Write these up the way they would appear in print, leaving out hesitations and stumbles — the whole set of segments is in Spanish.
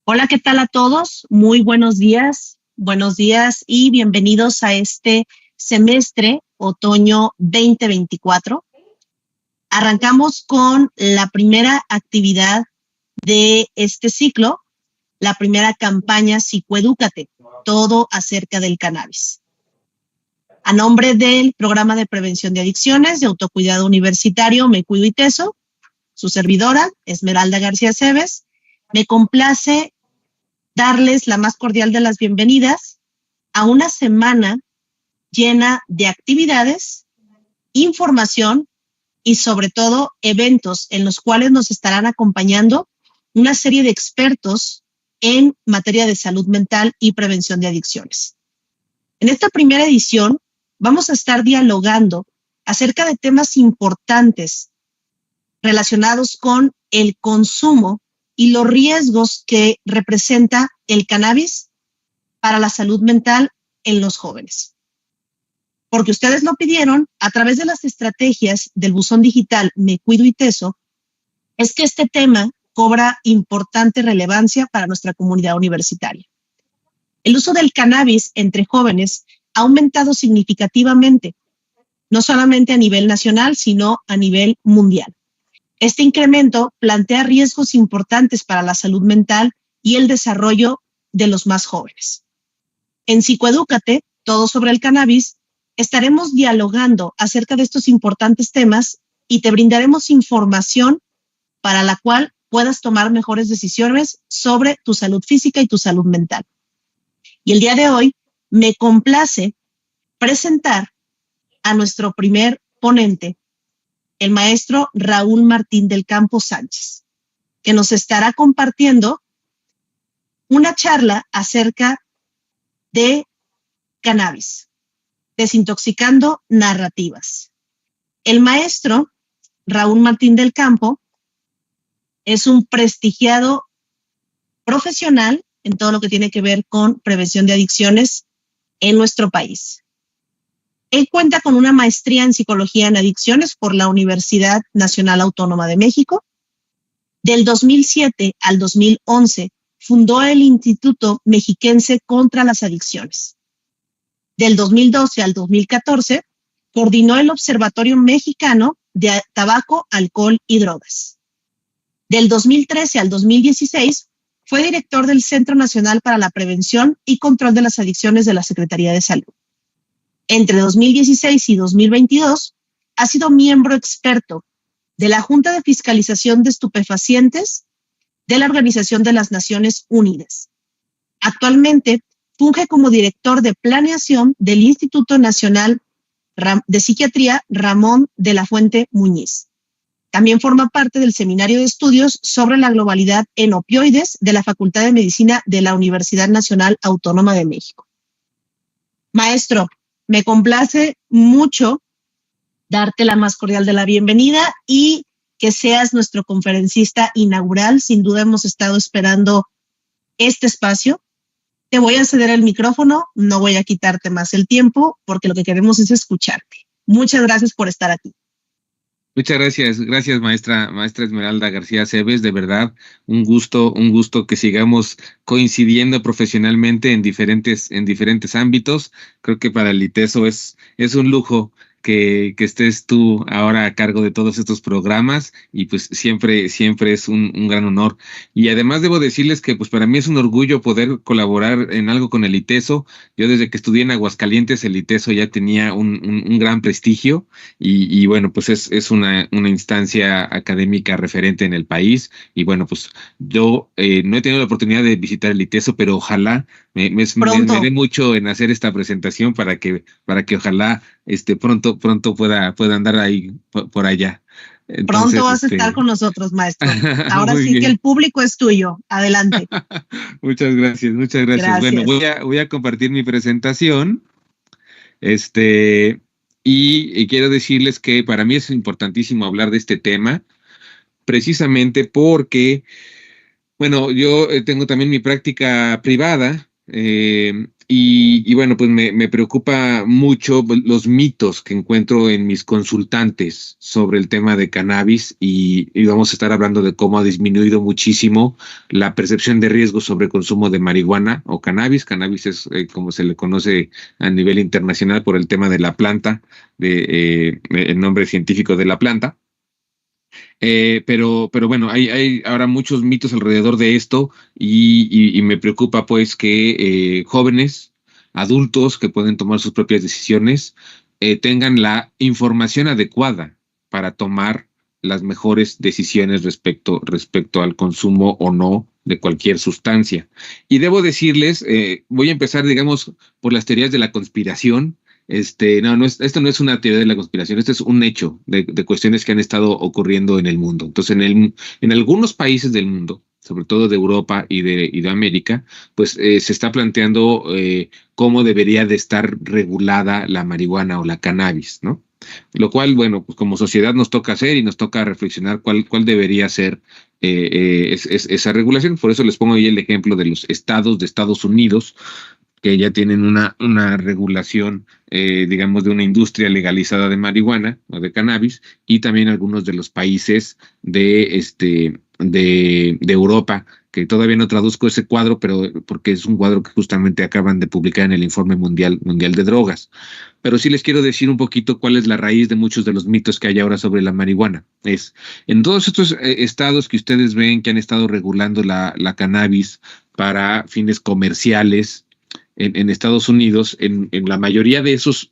Hola, ¿qué tal a todos? Muy buenos días y bienvenidos a este semestre otoño 2024. Arrancamos con la primera actividad de este ciclo, la primera campaña Psicoedúcate, todo acerca del cannabis. A nombre del Programa de Prevención de Adicciones de Autocuidado Universitario Me Cuido y Teso, su servidora, Esmeralda García Cebes, me complace darles la más cordial de las bienvenidas a una semana llena de actividades, información y sobre todo eventos en los cuales nos estarán acompañando una serie de expertos en materia de salud mental y prevención de adicciones. En esta primera edición vamos a estar dialogando acerca de temas importantes relacionados con el consumo y los riesgos que representa el cannabis para la salud mental en los jóvenes. Porque ustedes lo pidieron a través de las estrategias del buzón digital Me Cuido y Teso, es que este tema cobra importante relevancia para nuestra comunidad universitaria. El uso del cannabis entre jóvenes ha aumentado significativamente, no solamente a nivel nacional, sino a nivel mundial. Este incremento plantea riesgos importantes para la salud mental y el desarrollo de los más jóvenes. En Psicoedúcate, todo sobre el cannabis, estaremos dialogando acerca de estos importantes temas y te brindaremos información para la cual puedas tomar mejores decisiones sobre tu salud física y tu salud mental. Y el día de hoy me complace presentar a nuestro primer ponente, el maestro Raúl Martín del Campo Sánchez, que nos estará compartiendo una charla acerca de cannabis, desintoxicando narrativas. El maestro Raúl Martín del Campo es un prestigiado profesional en todo lo que tiene que ver con prevención de adicciones en nuestro país. Él cuenta con una maestría en psicología en adicciones por la Universidad Nacional Autónoma de México. Del 2007 al 2011 fundó el Instituto Mexiquense contra las Adicciones. Del 2012 al 2014 coordinó el Observatorio Mexicano de Tabaco, Alcohol y Drogas. Del 2013 al 2016 fue director del Centro Nacional para la Prevención y Control de las Adicciones de la Secretaría de Salud. Entre 2016 y 2022 ha sido miembro experto de la Junta de Fiscalización de Estupefacientes de la Organización de las Naciones Unidas. Actualmente funge como director de planeación del Instituto Nacional de Psiquiatría Ramón de la Fuente Muñiz. También forma parte del Seminario de Estudios sobre la Globalidad en Opioides de la Facultad de Medicina de la Universidad Nacional Autónoma de México. Maestro, me complace mucho darte la más cordial de la bienvenida y que seas nuestro conferencista inaugural. Sin duda hemos estado esperando este espacio. Te voy a ceder el micrófono, no voy a quitarte más el tiempo porque lo que queremos es escucharte. Muchas gracias por estar aquí. Muchas gracias maestra Esmeralda García Cebes, de verdad, un gusto que sigamos coincidiendo profesionalmente en diferentes ámbitos. Creo que para el ITESO es un lujo que estés tú ahora a cargo de todos estos programas y pues siempre es un gran honor. Y además debo decirles que pues para mí es un orgullo poder colaborar en algo con el ITESO. Yo desde que estudié en Aguascalientes, el ITESO ya tenía un gran prestigio y bueno, pues es una instancia académica referente en el país. Y bueno, pues yo no he tenido la oportunidad de visitar el ITESO, pero ojalá me dé mucho en hacer esta presentación para que ojalá pronto pueda andar ahí por allá. Entonces, pronto vas a estar con nosotros, maestro. Ahora sí bien. Que el público es tuyo. Adelante. Muchas gracias. Gracias. Bueno, voy a compartir mi presentación. Y quiero decirles que para mí es importantísimo hablar de este tema, precisamente porque, bueno, yo tengo también mi práctica privada Y bueno, pues me preocupa mucho los mitos que encuentro en mis consultantes sobre el tema de cannabis y vamos a estar hablando de cómo ha disminuido muchísimo la percepción de riesgo sobre consumo de marihuana o cannabis. Cannabis es como se le conoce a nivel internacional por el tema de la planta, el nombre científico de la planta. Pero bueno, hay ahora muchos mitos alrededor de esto y me preocupa pues que jóvenes, adultos que pueden tomar sus propias decisiones, tengan la información adecuada para tomar las mejores decisiones respecto al consumo o no de cualquier sustancia. Y debo decirles, voy a empezar, digamos, por las teorías de la conspiración. Esto no es una teoría de la conspiración, esto es un hecho de cuestiones que han estado ocurriendo en el mundo. Entonces, en algunos países del mundo, sobre todo de Europa y de América, pues se está planteando cómo debería de estar regulada la marihuana o la cannabis, ¿no? Lo cual, bueno, pues como sociedad nos toca hacer y nos toca reflexionar cuál debería ser esa regulación. Por eso les pongo ahí el ejemplo de los estados de Estados Unidos, que ya tienen una regulación, digamos, de una industria legalizada de marihuana o de cannabis, y también algunos de los países de Europa, que todavía no traduzco ese cuadro, pero porque es un cuadro que justamente acaban de publicar en el Informe Mundial de Drogas. Pero sí les quiero decir un poquito cuál es la raíz de muchos de los mitos que hay ahora sobre la marihuana. En todos estos estados que ustedes ven que han estado regulando la cannabis para fines comerciales, en Estados Unidos, en la mayoría de esos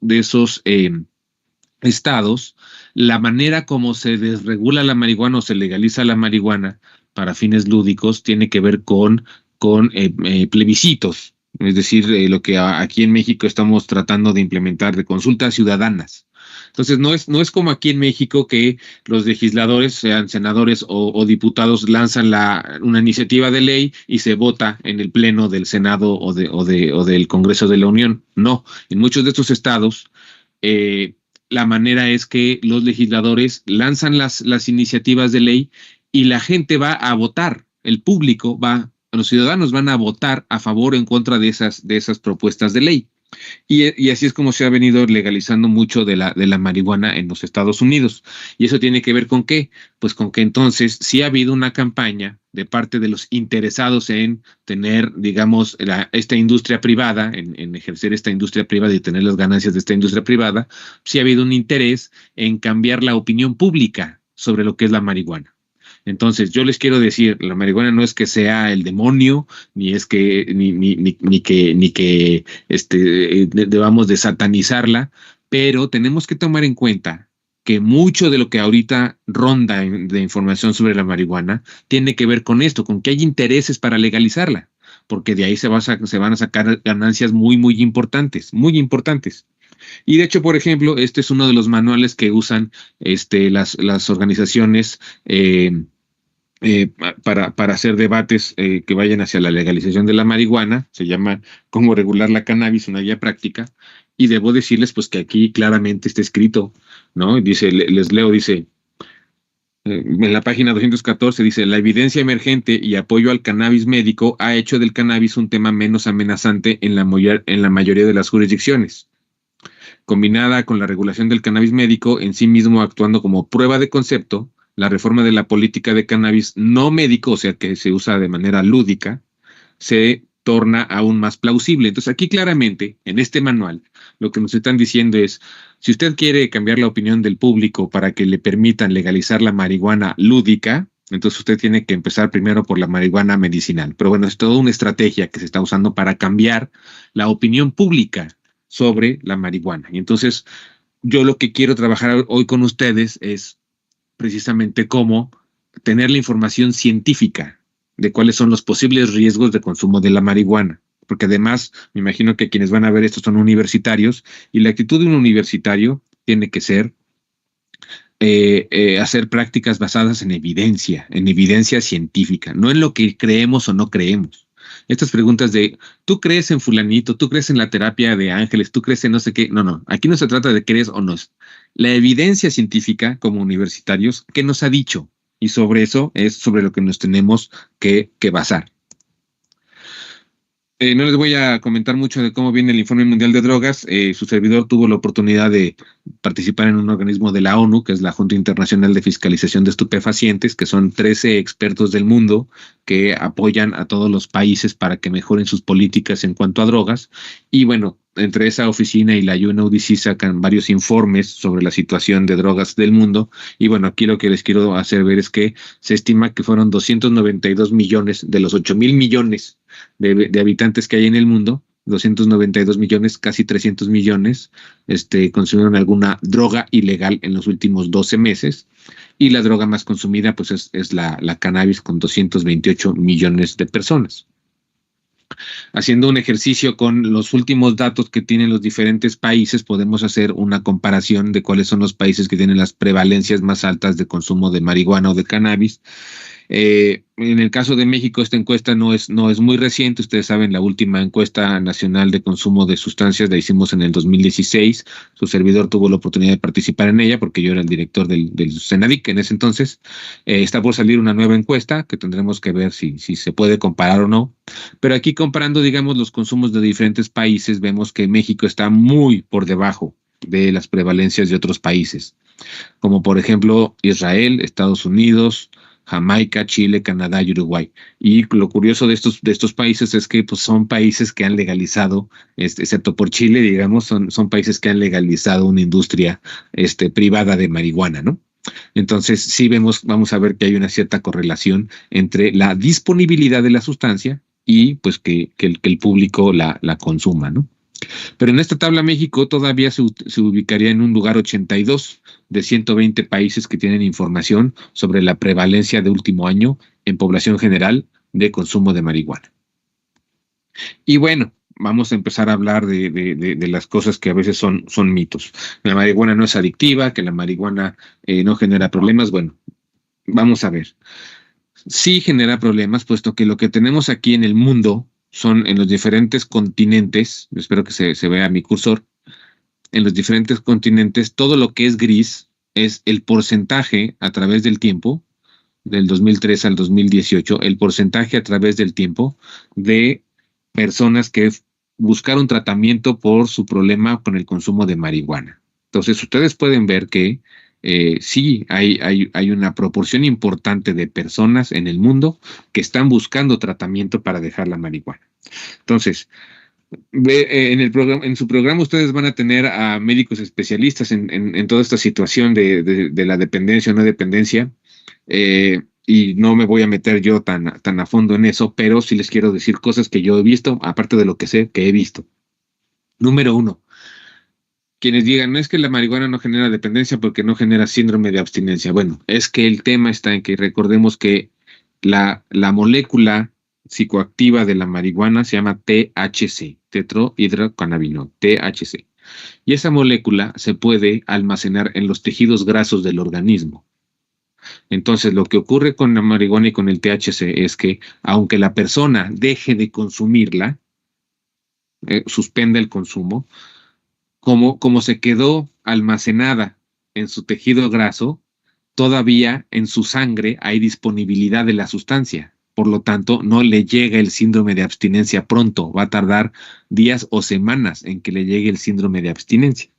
estados, la manera como se desregula la marihuana o se legaliza la marihuana para fines lúdicos tiene que ver con plebiscitos, es decir, lo que aquí en México estamos tratando de implementar de consultas ciudadanas. Entonces, no es como aquí en México que los legisladores, sean senadores o diputados, lanzan una iniciativa de ley y se vota en el Pleno del Senado o del Congreso de la Unión. No, en muchos de estos estados, la manera es que los legisladores lanzan las iniciativas de ley y la gente va a votar, el público los ciudadanos van a votar a favor o en contra de esas propuestas de ley. Y así es como se ha venido legalizando mucho de la marihuana en los Estados Unidos. ¿Y eso tiene que ver con qué? Pues con que entonces sí ha habido una campaña de parte de los interesados en tener, digamos, esta industria privada, en ejercer esta industria privada y tener las ganancias de esta industria privada. Sí ha habido un interés en cambiar la opinión pública sobre lo que es la marihuana. Entonces, yo les quiero decir, la marihuana no es que sea el demonio, ni es que, ni que debamos de satanizarla, pero tenemos que tomar en cuenta que mucho de lo que ahorita ronda de información sobre la marihuana tiene que ver con esto, con que hay intereses para legalizarla, porque de ahí se van a sacar ganancias muy, muy importantes, muy importantes. Y de hecho, por ejemplo, este es uno de los manuales que usan las organizaciones para hacer debates que vayan hacia la legalización de la marihuana. Se llama Cómo regular la cannabis, una guía práctica. Y debo decirles pues que aquí claramente está escrito, ¿no? Dice, les leo, dice, en la página 214 dice, la evidencia emergente y apoyo al cannabis médico ha hecho del cannabis un tema menos amenazante en la mayoría de las jurisdicciones. Combinada con la regulación del cannabis médico en sí mismo actuando como prueba de concepto, la reforma de la política de cannabis no médico, o sea que se usa de manera lúdica, se torna aún más plausible. Entonces aquí claramente, en este manual, lo que nos están diciendo es, si usted quiere cambiar la opinión del público para que le permitan legalizar la marihuana lúdica, entonces usted tiene que empezar primero por la marihuana medicinal. Pero bueno, es toda una estrategia que se está usando para cambiar la opinión pública sobre la marihuana. Y entonces yo lo que quiero trabajar hoy con ustedes es precisamente cómo tener la información científica de cuáles son los posibles riesgos de consumo de la marihuana. Porque además, me imagino que quienes van a ver esto son universitarios y la actitud de un universitario tiene que ser hacer prácticas basadas en evidencia científica, no en lo que creemos o no creemos. Estas preguntas de, ¿tú crees en fulanito? ¿Tú crees en la terapia de ángeles? ¿Tú crees en no sé qué? No. Aquí no se trata de crees o no. La evidencia científica como universitarios, ¿qué nos ha dicho? Y sobre eso es sobre lo que nos tenemos que basar. No les voy a comentar mucho de cómo viene el Informe Mundial de Drogas. Su servidor tuvo la oportunidad de participar en un organismo de la ONU, que es la Junta Internacional de Fiscalización de Estupefacientes, que son 13 expertos del mundo que apoyan a todos los países para que mejoren sus políticas en cuanto a drogas. Y bueno, entre esa oficina y la UNODC sacan varios informes sobre la situación de drogas del mundo. Y bueno, aquí lo que les quiero hacer ver es que se estima que fueron 292 millones de los 8,000 millones de habitantes que hay en el mundo, 292 millones, casi 300 millones, consumieron alguna droga ilegal en los últimos 12 meses. Y la droga más consumida, pues, es la cannabis, con 228 millones de personas. Haciendo un ejercicio con los últimos datos que tienen los diferentes países, podemos hacer una comparación de cuáles son los países que tienen las prevalencias más altas de consumo de marihuana o de cannabis. En el caso de México, esta encuesta no es muy reciente. Ustedes saben, la última encuesta nacional de consumo de sustancias la hicimos en el 2016. Su servidor tuvo la oportunidad de participar en ella porque yo era el director del Senadic en ese entonces. Está por salir una nueva encuesta que tendremos que ver si se puede comparar o no. Pero aquí, comparando, digamos, los consumos de diferentes países, vemos que México está muy por debajo de las prevalencias de otros países, como por ejemplo Israel, Estados Unidos, Jamaica, Chile, Canadá y Uruguay. Y lo curioso de estos países es que, pues, son países que han legalizado, excepto por Chile, digamos, son países que han legalizado una industria privada de marihuana, ¿no? Entonces, sí vamos a ver que hay una cierta correlación entre la disponibilidad de la sustancia y, pues, que el público la consuma, ¿no? Pero en esta tabla México todavía se ubicaría en un lugar 82 de 120 países que tienen información sobre la prevalencia de último año en población general de consumo de marihuana. Y bueno, vamos a empezar a hablar de las cosas que a veces son mitos. La marihuana no es adictiva, que la marihuana no genera problemas. Bueno, vamos a ver. Sí genera problemas, puesto que lo que tenemos aquí en el mundo son, en los diferentes continentes, espero que se vea mi cursor, en los diferentes continentes, todo lo que es gris es el porcentaje a través del tiempo, del 2003 al 2018, el porcentaje a través del tiempo de personas que buscaron tratamiento por su problema con el consumo de marihuana. Entonces, ustedes pueden ver que sí hay una proporción importante de personas en el mundo que están buscando tratamiento para dejar la marihuana. Entonces, en su programa ustedes van a tener a médicos especialistas en toda esta situación de la dependencia o no dependencia, y no me voy a meter yo tan a fondo en eso, pero sí les quiero decir cosas que yo he visto, aparte de lo que sé que he visto. Número 1. Quienes digan, no es que la marihuana no genera dependencia porque no genera síndrome de abstinencia. Bueno, es que el tema está en que recordemos que la molécula psicoactiva de la marihuana se llama THC, tetrohidrocannabinol, THC. Y esa molécula se puede almacenar en los tejidos grasos del organismo. Entonces, lo que ocurre con la marihuana y con el THC es que, aunque la persona deje de consumirla, suspenda el consumo, como se quedó almacenada en su tejido graso, todavía en su sangre hay disponibilidad de la sustancia. Por lo tanto, no le llega el síndrome de abstinencia pronto. Va a tardar días o semanas en que le llegue el síndrome de abstinencia.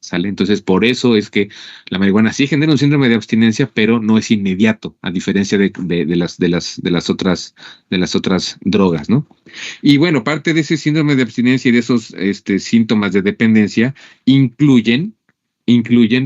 ¿Sale? Entonces, por eso es que la marihuana sí genera un síndrome de abstinencia, pero no es inmediato, a diferencia de las otras drogas, ¿no? Y bueno, parte de ese síndrome de abstinencia y de esos síntomas de dependencia incluyen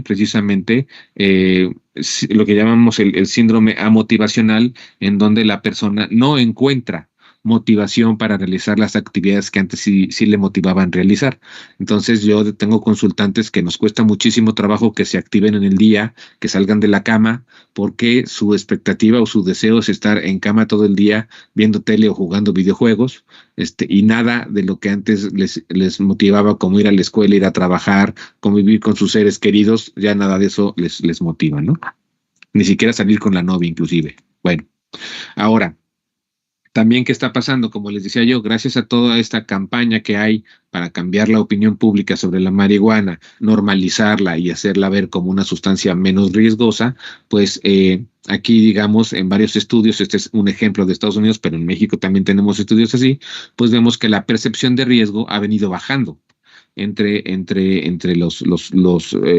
precisamente lo que llamamos el síndrome amotivacional, en donde la persona no encuentra motivación para realizar las actividades que antes sí le motivaban realizar. Entonces, yo tengo consultantes que nos cuesta muchísimo trabajo que se activen en el día, que salgan de la cama, porque su expectativa o su deseo es estar en cama todo el día viendo tele o jugando videojuegos, y nada de lo que antes les motivaba, como ir a la escuela, ir a trabajar, convivir con sus seres queridos, ya nada de eso les motiva, ¿no? Ni siquiera salir con la novia, inclusive. Bueno, ahora, También, ¿qué está pasando? Como les decía yo, gracias a toda esta campaña que hay para cambiar la opinión pública sobre la marihuana, normalizarla y hacerla ver como una sustancia menos riesgosa, pues aquí, digamos, en varios estudios, este es un ejemplo de Estados Unidos, pero en México también tenemos estudios así, pues vemos que la percepción de riesgo ha venido bajando entre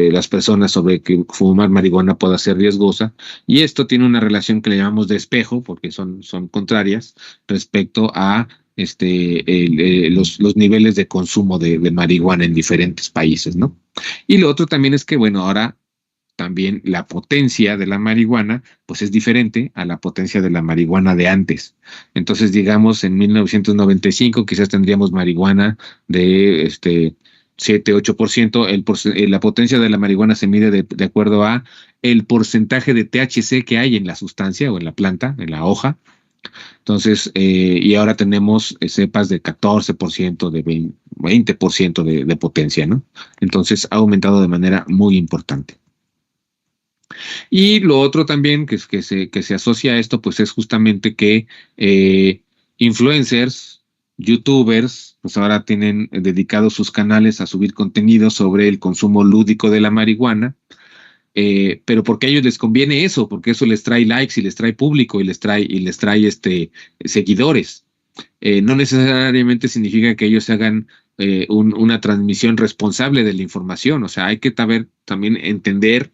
las personas sobre que fumar marihuana pueda ser riesgosa. Y esto tiene una relación que le llamamos de espejo, porque son contrarias respecto a los niveles de consumo de marihuana en diferentes países, ¿no? Y lo otro también es que, bueno, ahora también la potencia de la marihuana, pues es diferente a la potencia de la marihuana de antes. Entonces, digamos, en 1995 quizás tendríamos marihuana de 7, 8%. La potencia de la marihuana se mide de acuerdo a el porcentaje de THC que hay en la sustancia o en la planta, en la hoja. Entonces, y ahora tenemos cepas de 14%, de 20% de potencia, ¿no? Entonces, ha aumentado de manera muy importante. Y lo otro también que se asocia a esto, pues es justamente que influencers, youtubers, pues ahora tienen dedicados sus canales a subir contenido sobre el consumo lúdico de la marihuana, pero porque a ellos les conviene eso, porque eso les trae likes y les trae público y les trae seguidores. No necesariamente significa que ellos hagan una transmisión responsable de la información, o sea, hay que también entender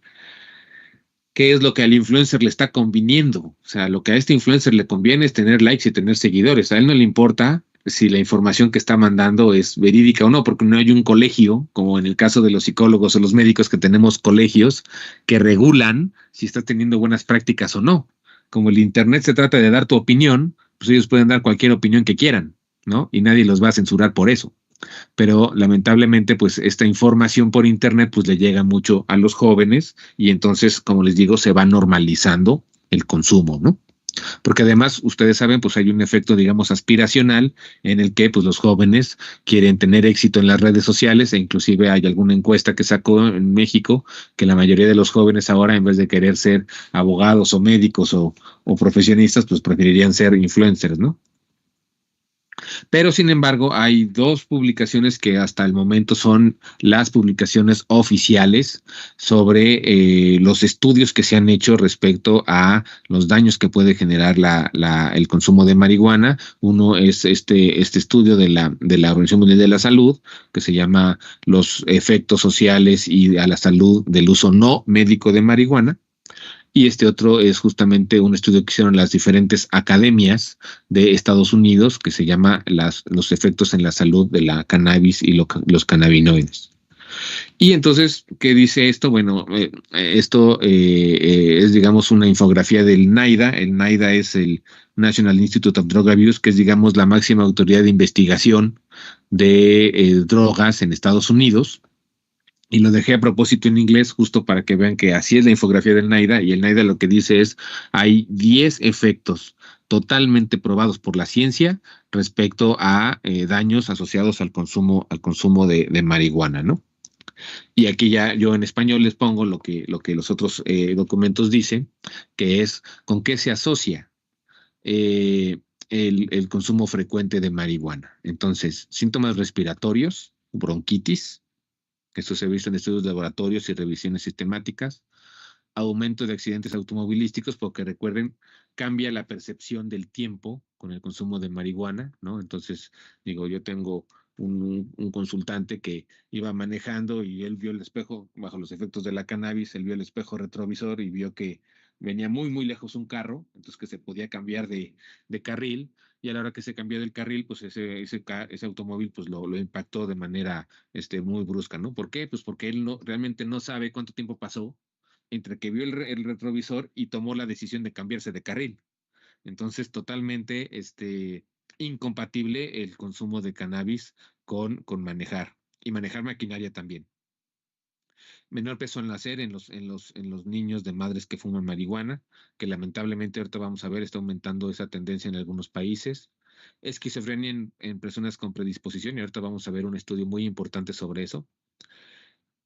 qué es lo que al influencer le está conviniendo. O sea, lo que a este influencer le conviene es tener likes y tener seguidores. A él no le importa si la información que está mandando es verídica o no, porque no hay un colegio, como en el caso de los psicólogos o los médicos que tenemos colegios que regulan si estás teniendo buenas prácticas o no. Como el Internet se trata de dar tu opinión, pues ellos pueden dar cualquier opinión que quieran, ¿no? Y nadie los va a censurar por eso, pero lamentablemente pues esta información por internet pues le llega mucho a los jóvenes y entonces, como les digo, se va normalizando el consumo, ¿no? Porque además, ustedes saben, pues hay un efecto, digamos, aspiracional en el que pues los jóvenes quieren tener éxito en las redes sociales e inclusive hay alguna encuesta que sacó en México que la mayoría de los jóvenes ahora en vez de querer ser abogados o médicos o profesionistas, pues preferirían ser influencers, ¿no? Pero sin embargo, hay dos publicaciones que hasta el momento son las publicaciones oficiales sobre los estudios que se han hecho respecto a los daños que puede generar el consumo de marihuana. Uno es este estudio de la Organización Mundial de la Salud, que se llama Los efectos sociales y a la salud del uso no médico de marihuana. Y este otro es justamente un estudio que hicieron las diferentes academias de Estados Unidos que se llama los efectos en la salud de la cannabis y los cannabinoides. Y entonces, ¿qué dice esto? Bueno, esto es, digamos, una infografía del NIDA. El NIDA es el National Institute of Drug Abuse, que es, digamos, la máxima autoridad de investigación de drogas en Estados Unidos. Y lo dejé a propósito en inglés justo para que vean que así es la infografía del NIDA y el NIDA lo que dice es hay 10 efectos totalmente probados por la ciencia respecto a daños asociados al consumo de marihuana, ¿no? Y aquí ya yo en español les pongo lo que los otros documentos dicen, que es con qué se asocia eh, el consumo frecuente de marihuana. Entonces, síntomas respiratorios, bronquitis, esto se ha visto en estudios de laboratorios y revisiones sistemáticas. Aumento de accidentes automovilísticos, porque recuerden, cambia la percepción del tiempo con el consumo de marihuana, ¿no? Entonces, digo, yo tengo un consultante que iba manejando y él vio el espejo, bajo los efectos de la cannabis, él vio el espejo retrovisor y vio que venía muy, muy lejos un carro, entonces que se podía cambiar de carril, y a la hora que se cambió del carril, pues ese automóvil pues lo impactó de manera muy brusca, ¿no? ¿Por qué? Pues porque él realmente no sabe cuánto tiempo pasó entre que vio el retrovisor y tomó la decisión de cambiarse de carril. Entonces, totalmente incompatible el consumo de cannabis con manejar y manejar maquinaria también. Menor peso al nacer en los niños de madres que fuman marihuana, que lamentablemente ahorita vamos a ver, está aumentando esa tendencia en algunos países. Esquizofrenia en personas con predisposición, y ahorita vamos a ver un estudio muy importante sobre eso.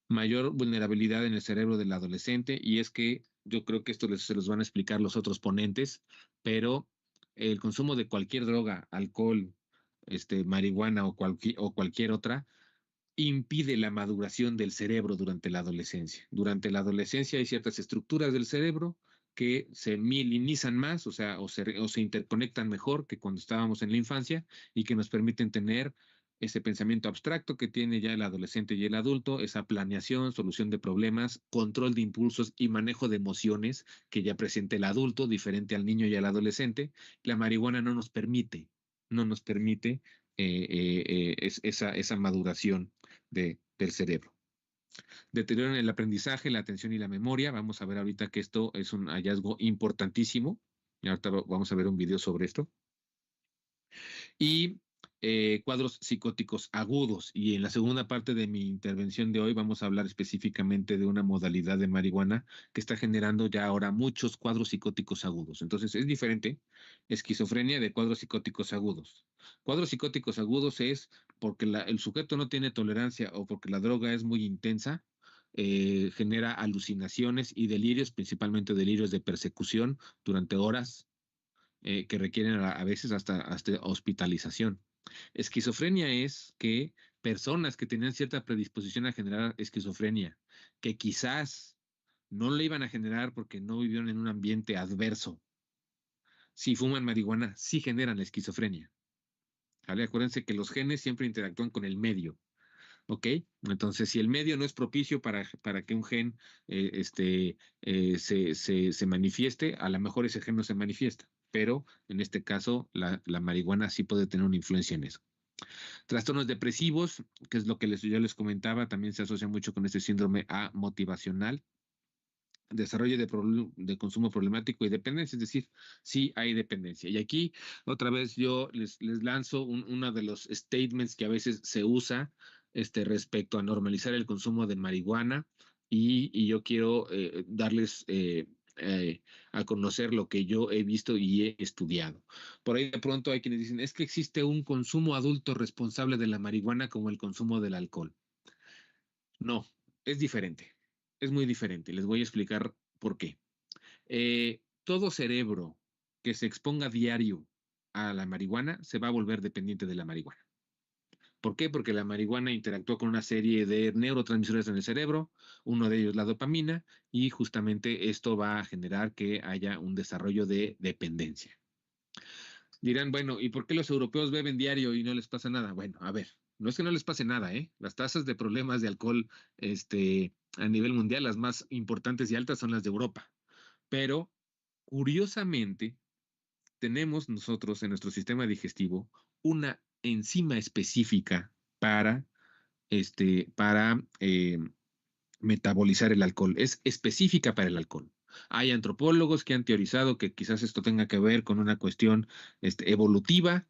Mayor vulnerabilidad en el cerebro del adolescente, y es que yo creo que esto se los van a explicar los otros ponentes, pero el consumo de cualquier droga, alcohol, marihuana o cualquier otra, impide la maduración del cerebro durante la adolescencia. Durante la adolescencia hay ciertas estructuras del cerebro que se mielinizan más, o sea, o se interconectan mejor que cuando estábamos en la infancia y que nos permiten tener ese pensamiento abstracto que tiene ya el adolescente y el adulto, esa planeación, solución de problemas, control de impulsos y manejo de emociones que ya presenta el adulto, diferente al niño y al adolescente. La marihuana no nos permite esa maduración del cerebro. Deterioran el aprendizaje, la atención y la memoria. Vamos a ver ahorita que esto es un hallazgo importantísimo. Y ahorita vamos a ver un video sobre esto. Y cuadros psicóticos agudos. Y en la segunda parte de mi intervención de hoy vamos a hablar específicamente de una modalidad de marihuana que está generando ya ahora muchos cuadros psicóticos agudos. Entonces es diferente esquizofrenia de cuadros psicóticos agudos. Cuadros psicóticos agudos es porque el sujeto no tiene tolerancia o porque la droga es muy intensa. Genera alucinaciones y delirios, principalmente delirios de persecución durante horas, que requieren a veces hasta hospitalización. Esquizofrenia es que personas que tenían cierta predisposición a generar esquizofrenia, que quizás no le iban a generar porque no vivieron en un ambiente adverso, si fuman marihuana, sí generan la esquizofrenia. ¿Vale? Acuérdense que los genes siempre interactúan con el medio. ¿Ok? Entonces, si el medio no es propicio para que un gen se manifieste, a lo mejor ese gen no se manifiesta. Pero en este caso, la marihuana sí puede tener una influencia en eso. Trastornos depresivos, que es lo que yo les comentaba, también se asocia mucho con este síndrome A motivacional. Desarrollo de consumo problemático y dependencia, es decir, sí hay dependencia. Y aquí, otra vez, yo les lanzo uno de los statements que a veces se usa respecto a normalizar el consumo de marihuana, y yo quiero darles a conocer lo que yo he visto y he estudiado. Por ahí de pronto hay quienes dicen, es que existe un consumo adulto responsable de la marihuana como el consumo del alcohol. No, es diferente. Es muy diferente. Les voy a explicar por qué. Todo cerebro que se exponga diario a la marihuana se va a volver dependiente de la marihuana. ¿Por qué? Porque la marihuana interactúa con una serie de neurotransmisores en el cerebro, uno de ellos la dopamina, y justamente esto va a generar que haya un desarrollo de dependencia. Dirán, bueno, ¿y por qué los europeos beben diario y no les pasa nada? Bueno, a ver, no es que no les pase nada, ¿eh? Las tasas de problemas de alcohol, a nivel mundial, las más importantes y altas son las de Europa. Pero, curiosamente, tenemos nosotros en nuestro sistema digestivo una enzima específica para metabolizar el alcohol. Es específica para el alcohol. Hay antropólogos que han teorizado que quizás esto tenga que ver con una cuestión evolutiva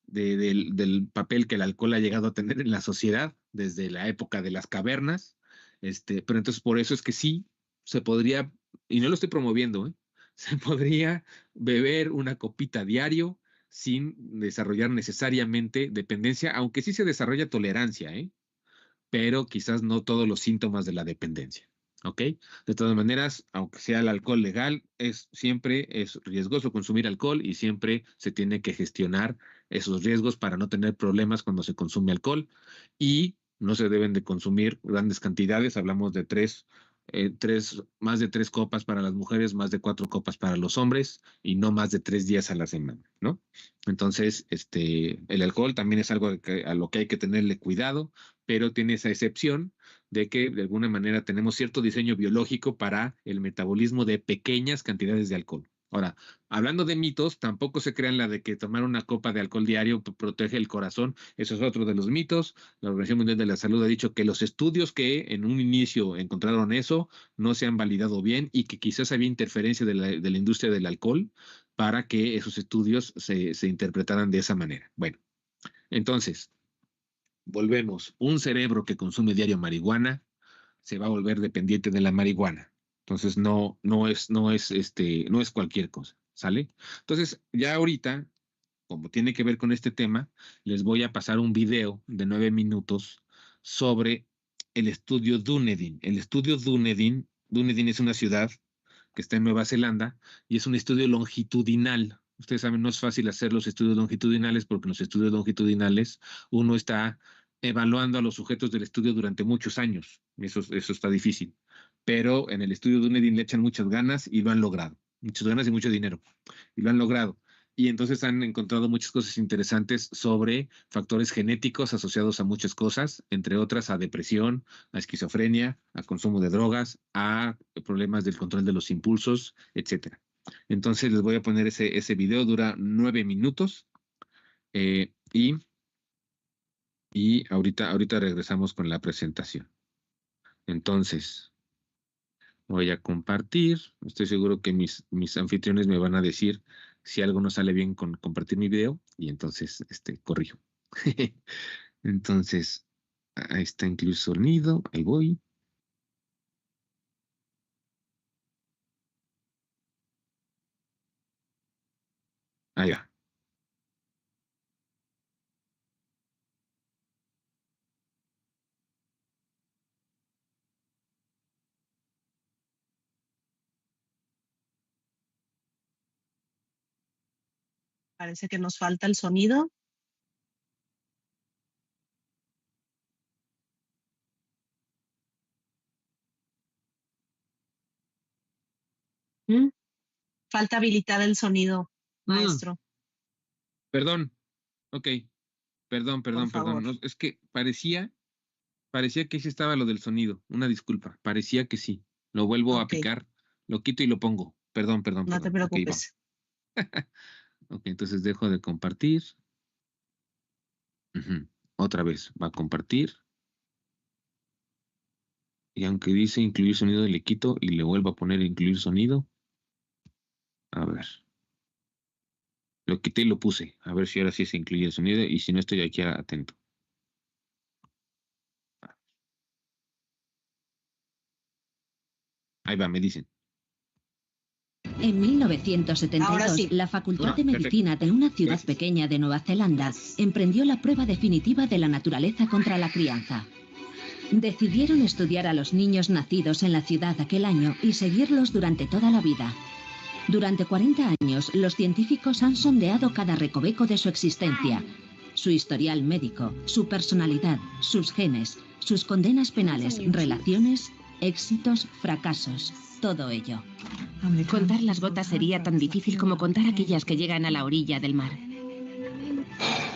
del papel que el alcohol ha llegado a tener en la sociedad desde la época de las cavernas. Pero entonces por eso es que sí se podría, y no lo estoy promoviendo, se podría beber una copita diario sin desarrollar necesariamente dependencia, aunque sí se desarrolla tolerancia, pero quizás no todos los síntomas de la dependencia. ¿Ok? De todas maneras, aunque sea el alcohol legal, siempre es riesgoso consumir alcohol y siempre se tiene que gestionar esos riesgos para no tener problemas cuando se consume alcohol, y no se deben de consumir grandes cantidades. Hablamos de más de 3 copas para las mujeres, más de 4 copas para los hombres y no más de 3 días a la semana, ¿no? Entonces, el alcohol también es algo a lo que hay que tenerle cuidado, pero tiene esa excepción de que de alguna manera tenemos cierto diseño biológico para el metabolismo de pequeñas cantidades de alcohol. Ahora, hablando de mitos, tampoco se crean la de que tomar una copa de alcohol diario protege el corazón. Eso es otro de los mitos. La Organización Mundial de la Salud ha dicho que los estudios que en un inicio encontraron eso no se han validado bien y que quizás había interferencia de la industria del alcohol para que esos estudios se interpretaran de esa manera. Bueno, entonces, volvemos. Un cerebro que consume diario marihuana se va a volver dependiente de la marihuana. Entonces no es cualquier cosa, ¿sale? Entonces, ya ahorita, como tiene que ver con este tema, les voy a pasar un video de 9 minutos sobre el estudio Dunedin. El estudio Dunedin es una ciudad que está en Nueva Zelanda y es un estudio longitudinal Ustedes saben, no es fácil hacer los estudios longitudinales porque en los estudios longitudinales uno está evaluando a los sujetos del estudio durante muchos años. Eso está difícil. Pero en el estudio de Dunedin le echan muchas ganas y lo han logrado. Muchas ganas y mucho dinero. Y lo han logrado. Y entonces han encontrado muchas cosas interesantes sobre factores genéticos asociados a muchas cosas, entre otras a depresión, a esquizofrenia, a consumo de drogas, a problemas del control de los impulsos, etcétera. Entonces les voy a poner ese video, dura 9 minutos. Y ahorita regresamos con la presentación. Entonces, voy a compartir. Estoy seguro que mis anfitriones me van a decir si algo no sale bien con compartir mi video. Y entonces, corrijo. Entonces, ahí está incluir sonido. Ahí voy. Ahí va. Parece que nos falta el sonido. Falta habilitar el sonido, maestro. Perdón. Ok. Perdón. No, es que parecía que sí estaba lo del sonido. Una disculpa. Parecía que sí. Lo vuelvo a picar, lo quito y lo pongo. Perdón. No te preocupes. Okay, ok, entonces dejo de compartir. Otra vez va a compartir. Y aunque dice incluir sonido, le quito y le vuelvo a poner incluir sonido. A ver. Lo quité y lo puse. A ver si ahora sí se incluye el sonido. Y si no, estoy aquí atento. Ahí va, me dicen. En 1972, la Facultad de Medicina de una ciudad pequeña de Nueva Zelanda emprendió la prueba definitiva de la naturaleza contra la crianza. Decidieron estudiar a los niños nacidos en la ciudad aquel año y seguirlos durante toda la vida. Durante 40 años, los científicos han sondeado cada recoveco de su existencia, su historial médico, su personalidad, sus genes, sus condenas penales, relaciones, éxitos, fracasos, todo ello. Contar las gotas sería tan difícil como contar aquellas que llegan a la orilla del mar.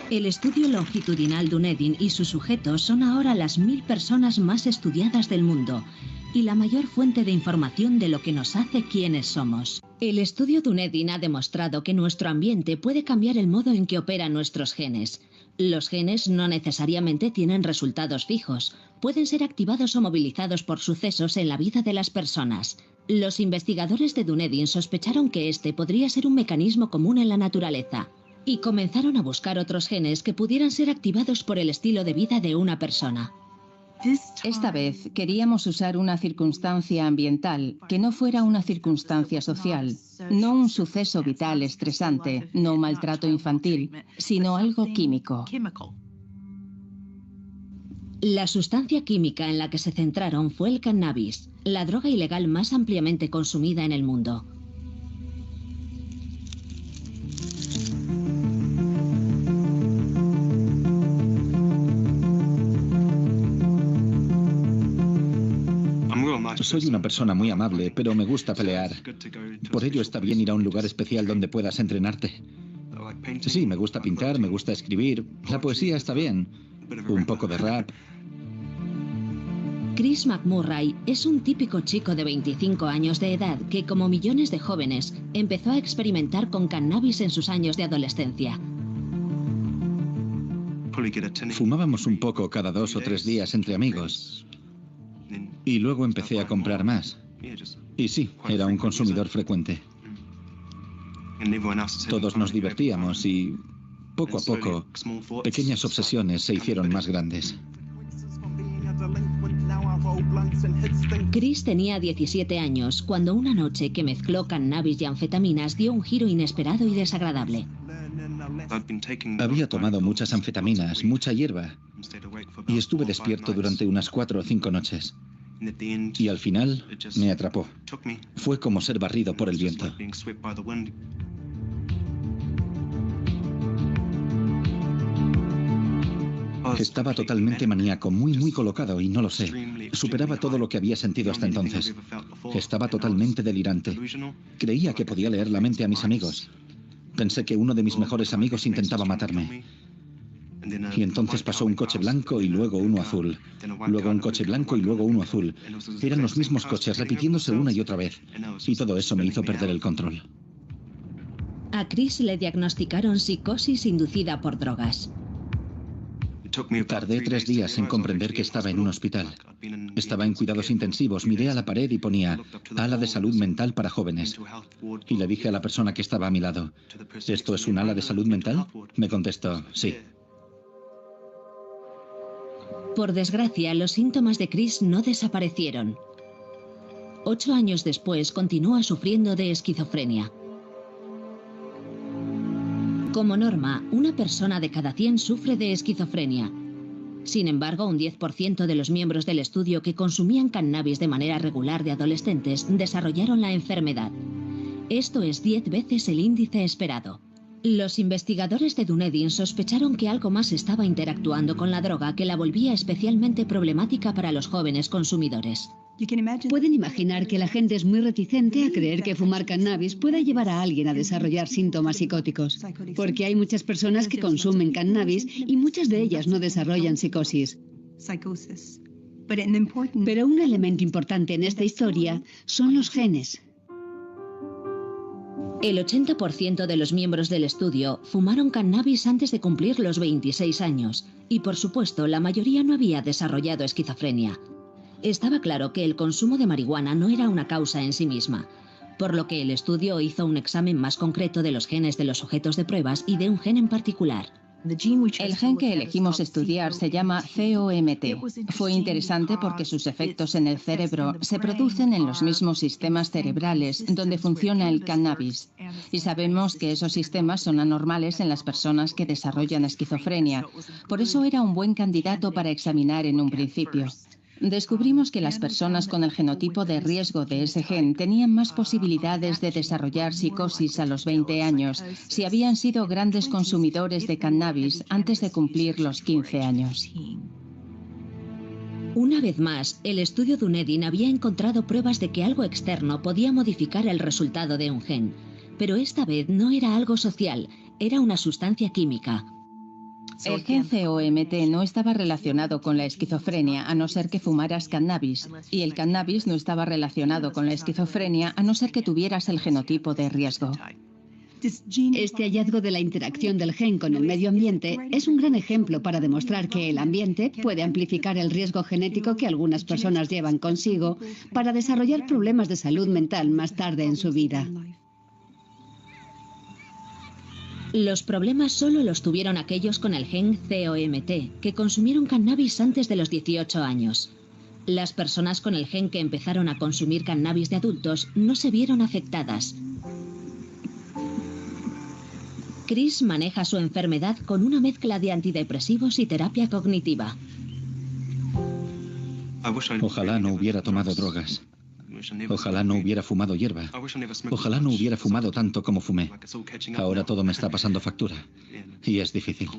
El estudio longitudinal Dunedin y sus sujetos son ahora las 1000 personas más estudiadas del mundo y la mayor fuente de información de lo que nos hace quienes somos. El estudio Dunedin ha demostrado que nuestro ambiente puede cambiar el modo en que operan nuestros genes. Los genes no necesariamente tienen resultados fijos, pueden ser activados o movilizados por sucesos en la vida de las personas. Los investigadores de Dunedin sospecharon que este podría ser un mecanismo común en la naturaleza y comenzaron a buscar otros genes que pudieran ser activados por el estilo de vida de una persona. Esta vez queríamos usar una circunstancia ambiental que no fuera una circunstancia social, no un suceso vital estresante, no maltrato infantil, sino algo químico. La sustancia química en la que se centraron fue el cannabis, la droga ilegal más ampliamente consumida en el mundo. Soy una persona muy amable, pero me gusta pelear. Por ello está bien ir a un lugar especial donde puedas entrenarte. Sí, me gusta pintar, me gusta escribir. La poesía está bien. Un poco de rap. Chris McMurray es un típico chico de 25 años de edad que, como millones de jóvenes, empezó a experimentar con cannabis en sus años de adolescencia. Fumábamos un poco cada 2 o 3 días entre amigos. Y luego empecé a comprar más. Y sí, era un consumidor frecuente. Todos nos divertíamos y, poco a poco, pequeñas obsesiones se hicieron más grandes. Chris tenía 17 años cuando una noche que mezcló cannabis y anfetaminas dio un giro inesperado y desagradable. Había tomado muchas anfetaminas, mucha hierba, y estuve despierto durante unas 4 o 5 noches. Y al final me atrapó. Fue como ser barrido por el viento. Estaba totalmente maníaco, muy colocado, y no lo sé. Superaba todo lo que había sentido hasta entonces. Estaba totalmente delirante. Creía que podía leer la mente a mis amigos. Pensé que uno de mis mejores amigos intentaba matarme. Y entonces pasó un coche blanco y luego uno azul. Luego un coche blanco y luego uno azul. Eran los mismos coches, repitiéndose una y otra vez. Y todo eso me hizo perder el control. A Chris le diagnosticaron psicosis inducida por drogas. Tardé 3 días en comprender que estaba en un hospital. Estaba en cuidados intensivos, miré a la pared y ponía ala de salud mental para jóvenes. Y le dije a la persona que estaba a mi lado, ¿esto es un ala de salud mental? Me contestó, sí. Por desgracia, los síntomas de Chris no desaparecieron. 8 años después, continúa sufriendo de esquizofrenia. Como norma, una persona de cada 100 sufre de esquizofrenia. Sin embargo, un 10% de los miembros del estudio que consumían cannabis de manera regular de adolescentes desarrollaron la enfermedad. Esto es 10 veces el índice esperado. Los investigadores de Dunedin sospecharon que algo más estaba interactuando con la droga que la volvía especialmente problemática para los jóvenes consumidores. Pueden imaginar que la gente es muy reticente a creer que fumar cannabis pueda llevar a alguien a desarrollar síntomas psicóticos, porque hay muchas personas que consumen cannabis y muchas de ellas no desarrollan psicosis. Pero un elemento importante en esta historia son los genes. El 80% de los miembros del estudio fumaron cannabis antes de cumplir los 26 años, y por supuesto la mayoría no había desarrollado esquizofrenia. Estaba claro que el consumo de marihuana no era una causa en sí misma, por lo que el estudio hizo un examen más concreto de los genes de los sujetos de pruebas y de un gen en particular. El gen que elegimos estudiar se llama COMT. Fue interesante porque sus efectos en el cerebro se producen en los mismos sistemas cerebrales donde funciona el cannabis. Y sabemos que esos sistemas son anormales en las personas que desarrollan esquizofrenia. Por eso era un buen candidato para examinar en un principio. Descubrimos que las personas con el genotipo de riesgo de ese gen tenían más posibilidades de desarrollar psicosis a los 20 años si habían sido grandes consumidores de cannabis antes de cumplir los 15 años. Una vez más, el estudio Dunedin había encontrado pruebas de que algo externo podía modificar el resultado de un gen. Pero esta vez no era algo social, era una sustancia química. El gen COMT no estaba relacionado con la esquizofrenia a no ser que fumaras cannabis, y el cannabis no estaba relacionado con la esquizofrenia a no ser que tuvieras el genotipo de riesgo. Este hallazgo de la interacción del gen con el medio ambiente es un gran ejemplo para demostrar que el ambiente puede amplificar el riesgo genético que algunas personas llevan consigo para desarrollar problemas de salud mental más tarde en su vida. Los problemas solo los tuvieron aquellos con el gen COMT, que consumieron cannabis antes de los 18 años. Las personas con el gen que empezaron a consumir cannabis de adultos no se vieron afectadas. Chris maneja su enfermedad con una mezcla de antidepresivos y terapia cognitiva. Ojalá no hubiera tomado drogas. Ojalá no hubiera fumado hierba. Ojalá no hubiera fumado tanto como fumé. Ahora todo me está pasando factura. Y es difícil.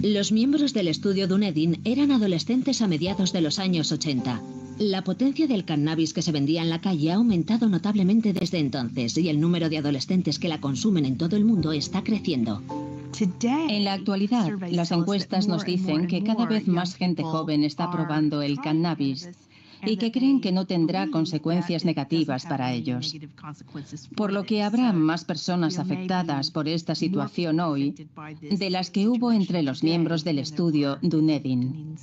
Los miembros del estudio Dunedin eran adolescentes a mediados de los años 80. La potencia del cannabis que se vendía en la calle ha aumentado notablemente desde entonces y el número de adolescentes que la consumen en todo el mundo está creciendo. En la actualidad, las encuestas nos dicen que cada vez más gente joven está probando el cannabis y que creen que no tendrá consecuencias negativas para ellos. Por lo que habrá más personas afectadas por esta situación hoy de las que hubo entre los miembros del estudio Dunedin.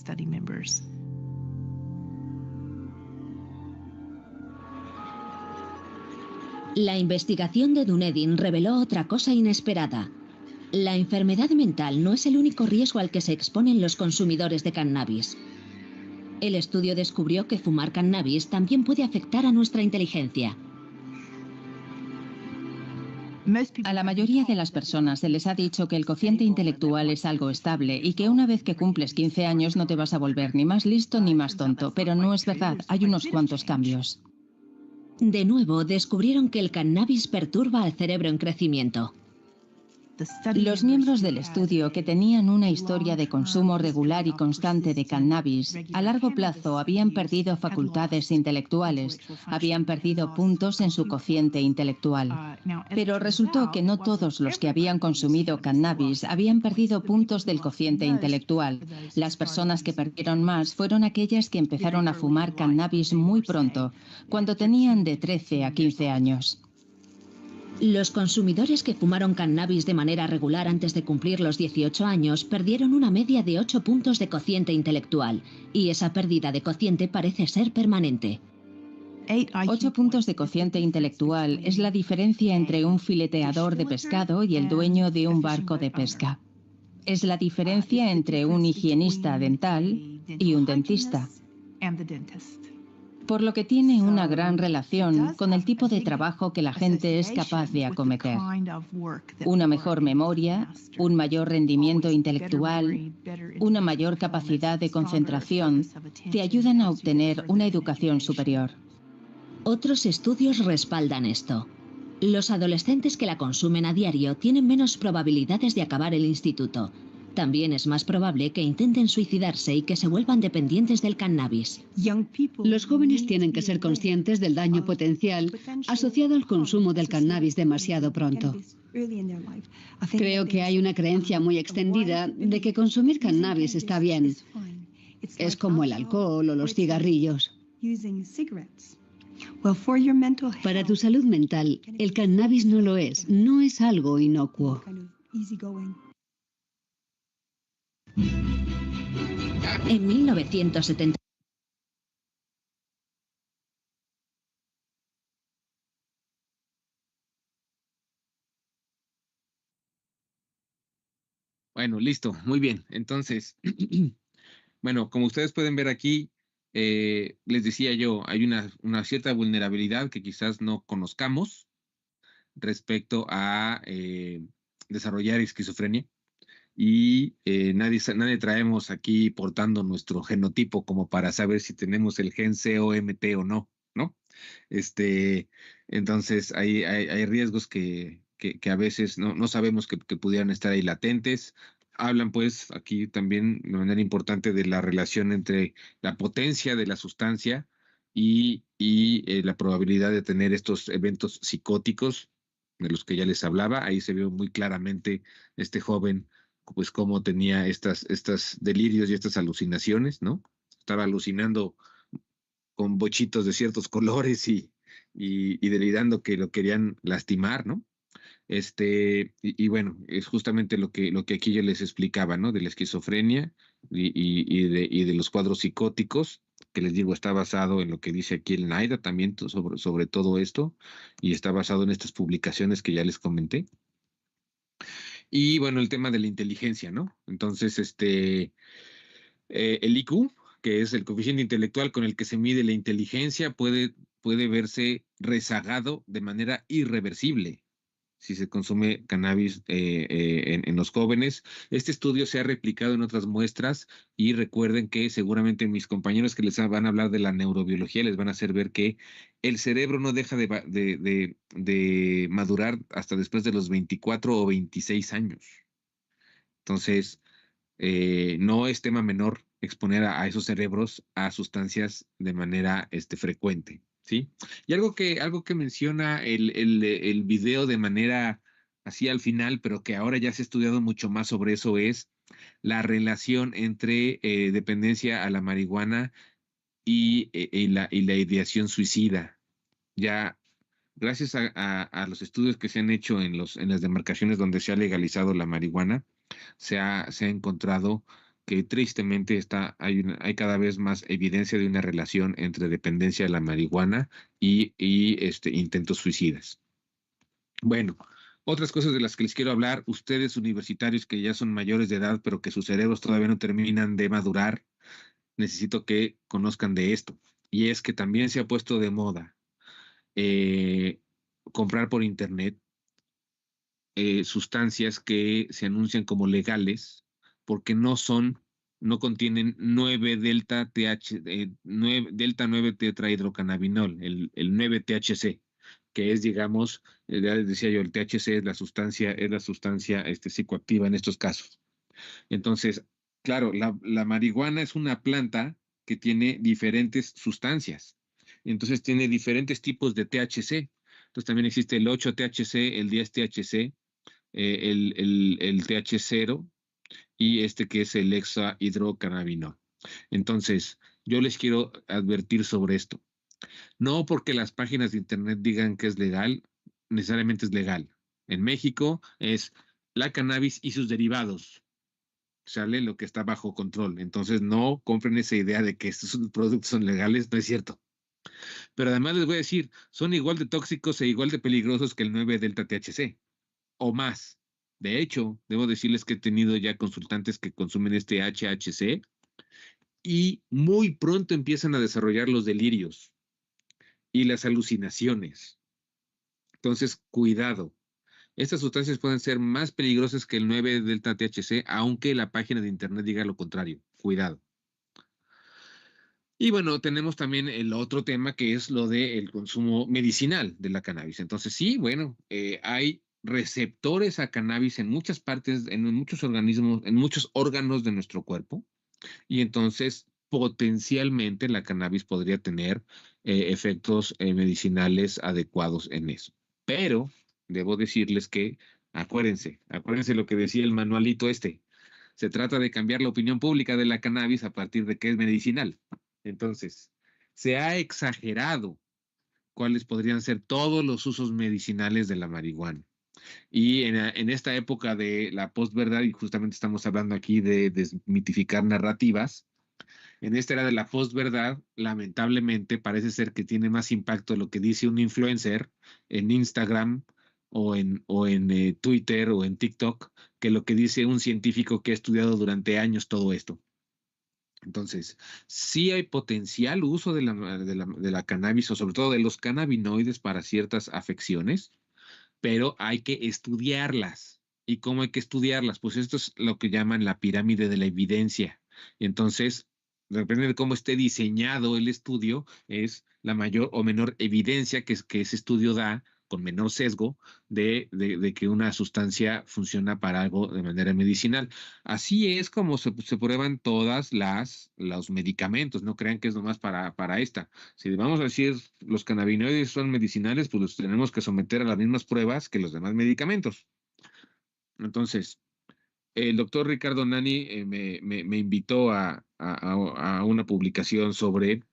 La investigación de Dunedin reveló otra cosa inesperada. La enfermedad mental no es el único riesgo al que se exponen los consumidores de cannabis. El estudio descubrió que fumar cannabis también puede afectar a nuestra inteligencia. A la mayoría de las personas se les ha dicho que el cociente intelectual es algo estable y que una vez que cumples 15 años no te vas a volver ni más listo ni más tonto, pero no es verdad, hay unos cuantos cambios. De nuevo, descubrieron que el cannabis perturba al cerebro en crecimiento. Los miembros del estudio que tenían una historia de consumo regular y constante de cannabis, a largo plazo habían perdido facultades intelectuales, habían perdido puntos en su cociente intelectual. Pero resultó que no todos los que habían consumido cannabis habían perdido puntos del cociente intelectual. Las personas que perdieron más fueron aquellas que empezaron a fumar cannabis muy pronto, cuando tenían de 13 a 15 años. Los consumidores que fumaron cannabis de manera regular antes de cumplir los 18 años perdieron una media de 8 puntos de cociente intelectual, y esa pérdida de cociente parece ser permanente. 8 puntos de cociente intelectual es la diferencia entre un fileteador de pescado y el dueño de un barco de pesca. Es la diferencia entre un higienista dental y un dentista. Por lo que tiene una gran relación con el tipo de trabajo que la gente es capaz de acometer. Una mejor memoria, un mayor rendimiento intelectual, una mayor capacidad de concentración, te ayudan a obtener una educación superior. Otros estudios respaldan esto. Los adolescentes que la consumen a diario tienen menos probabilidades de acabar el instituto. También es más probable que intenten suicidarse y que se vuelvan dependientes del cannabis. Los jóvenes tienen que ser conscientes del daño potencial asociado al consumo del cannabis demasiado pronto. Creo que hay una creencia muy extendida de que consumir cannabis está bien. Es como el alcohol o los cigarrillos. Para tu salud mental, el cannabis no lo es, no es algo inocuo. En 1970. Bueno, listo, muy bien. Entonces, bueno, como ustedes pueden ver aquí, les decía yo, hay una cierta vulnerabilidad que quizás no conozcamos respecto a desarrollar esquizofrenia. Y nadie traemos aquí portando nuestro genotipo como para saber si tenemos el gen COMT o no, ¿no? Entonces hay riesgos que a veces no sabemos que pudieran estar ahí latentes. Hablan pues aquí también de manera importante de la relación entre la potencia de la sustancia y la probabilidad de tener estos eventos psicóticos de los que ya les hablaba. Ahí se vio muy claramente este joven pues cómo tenía estas delirios y estas alucinaciones, ¿no? Estaba alucinando con bochitos de ciertos colores y delirando que lo querían lastimar, ¿no? Y bueno, es justamente lo que aquí yo les explicaba, ¿no? De la esquizofrenia y de los cuadros psicóticos, que les digo, está basado en lo que dice aquí el NIDA también sobre todo esto, y está basado en estas publicaciones que ya les comenté. Y bueno, el tema de la inteligencia, ¿no? Entonces, el IQ, que es el coeficiente intelectual con el que se mide la inteligencia, puede verse rezagado de manera irreversible si se consume cannabis en los jóvenes. Este estudio se ha replicado en otras muestras y recuerden que seguramente mis compañeros que les van a hablar de la neurobiología les van a hacer ver que el cerebro no deja de madurar hasta después de los 24 o 26 años. Entonces, no es tema menor exponer a esos cerebros a sustancias de manera frecuente. ¿Sí? Y algo que menciona el video de manera así al final, pero que ahora ya se ha estudiado mucho más sobre eso, es la relación entre dependencia a la marihuana y la ideación suicida. Ya, gracias a los estudios que se han hecho en las demarcaciones donde se ha legalizado la marihuana, se ha encontrado que tristemente hay cada vez más evidencia de una relación entre dependencia de la marihuana y intentos suicidas. Bueno, otras cosas de las que les quiero hablar, ustedes universitarios que ya son mayores de edad, pero que sus cerebros todavía no terminan de madurar, necesito que conozcan de esto. Y es que también se ha puesto de moda comprar por internet sustancias que se anuncian como legales, porque no contienen 9-delta 9 tetrahidrocannabinol, el 9-THC, que es, digamos, Ya les decía yo, el THC es la sustancia psicoactiva en estos casos. Entonces, claro, la marihuana es una planta que tiene diferentes sustancias. Entonces tiene diferentes tipos de THC. Entonces también existe el 8-THC, el 10-THC, el TH0 y este que es el hexahidrocannabinol. Entonces, yo les quiero advertir sobre esto. No porque las páginas de internet digan que es legal, necesariamente es legal. En México es la cannabis y sus derivados. Sale lo que está bajo control. Entonces no compren esa idea de que estos productos son legales, no es cierto. Pero además les voy a decir, son igual de tóxicos e igual de peligrosos que el 9-delta-THC, o más. De hecho, debo decirles que he tenido ya consultantes que consumen este HHC y muy pronto empiezan a desarrollar los delirios y las alucinaciones. Entonces, cuidado. Estas sustancias pueden ser más peligrosas que el 9-delta-THC, aunque la página de internet diga lo contrario. Cuidado. Y bueno, tenemos también el otro tema que es lo del consumo medicinal de la cannabis. Entonces, sí, bueno, hay receptores a cannabis en muchas partes, en muchos organismos, en muchos órganos de nuestro cuerpo. Y entonces, potencialmente, la cannabis podría tener efectos medicinales adecuados en eso. Pero debo decirles que, acuérdense lo que decía el manualito este. Se trata de cambiar la opinión pública de la cannabis a partir de que es medicinal. Entonces, se ha exagerado cuáles podrían ser todos los usos medicinales de la marihuana. Y en esta época de la posverdad, y justamente estamos hablando aquí de desmitificar narrativas, en esta era de la posverdad, lamentablemente parece ser que tiene más impacto lo que dice un influencer en Instagram o en Twitter o en TikTok que lo que dice un científico que ha estudiado durante años todo esto. Entonces, sí hay potencial uso de la cannabis o sobre todo de los cannabinoides para ciertas afecciones, pero hay que estudiarlas. ¿Y cómo hay que estudiarlas? Pues esto es lo que llaman la pirámide de la evidencia. Entonces, depende de cómo esté diseñado el estudio, es la mayor o menor evidencia que ese estudio da con menor sesgo de que una sustancia funciona para algo de manera medicinal. Así es como se prueban todas los medicamentos, no crean que es nomás para esta. Si vamos a decir los cannabinoides son medicinales, pues los tenemos que someter a las mismas pruebas que los demás medicamentos. Entonces, el doctor Ricardo Nani me invitó a una publicación sobre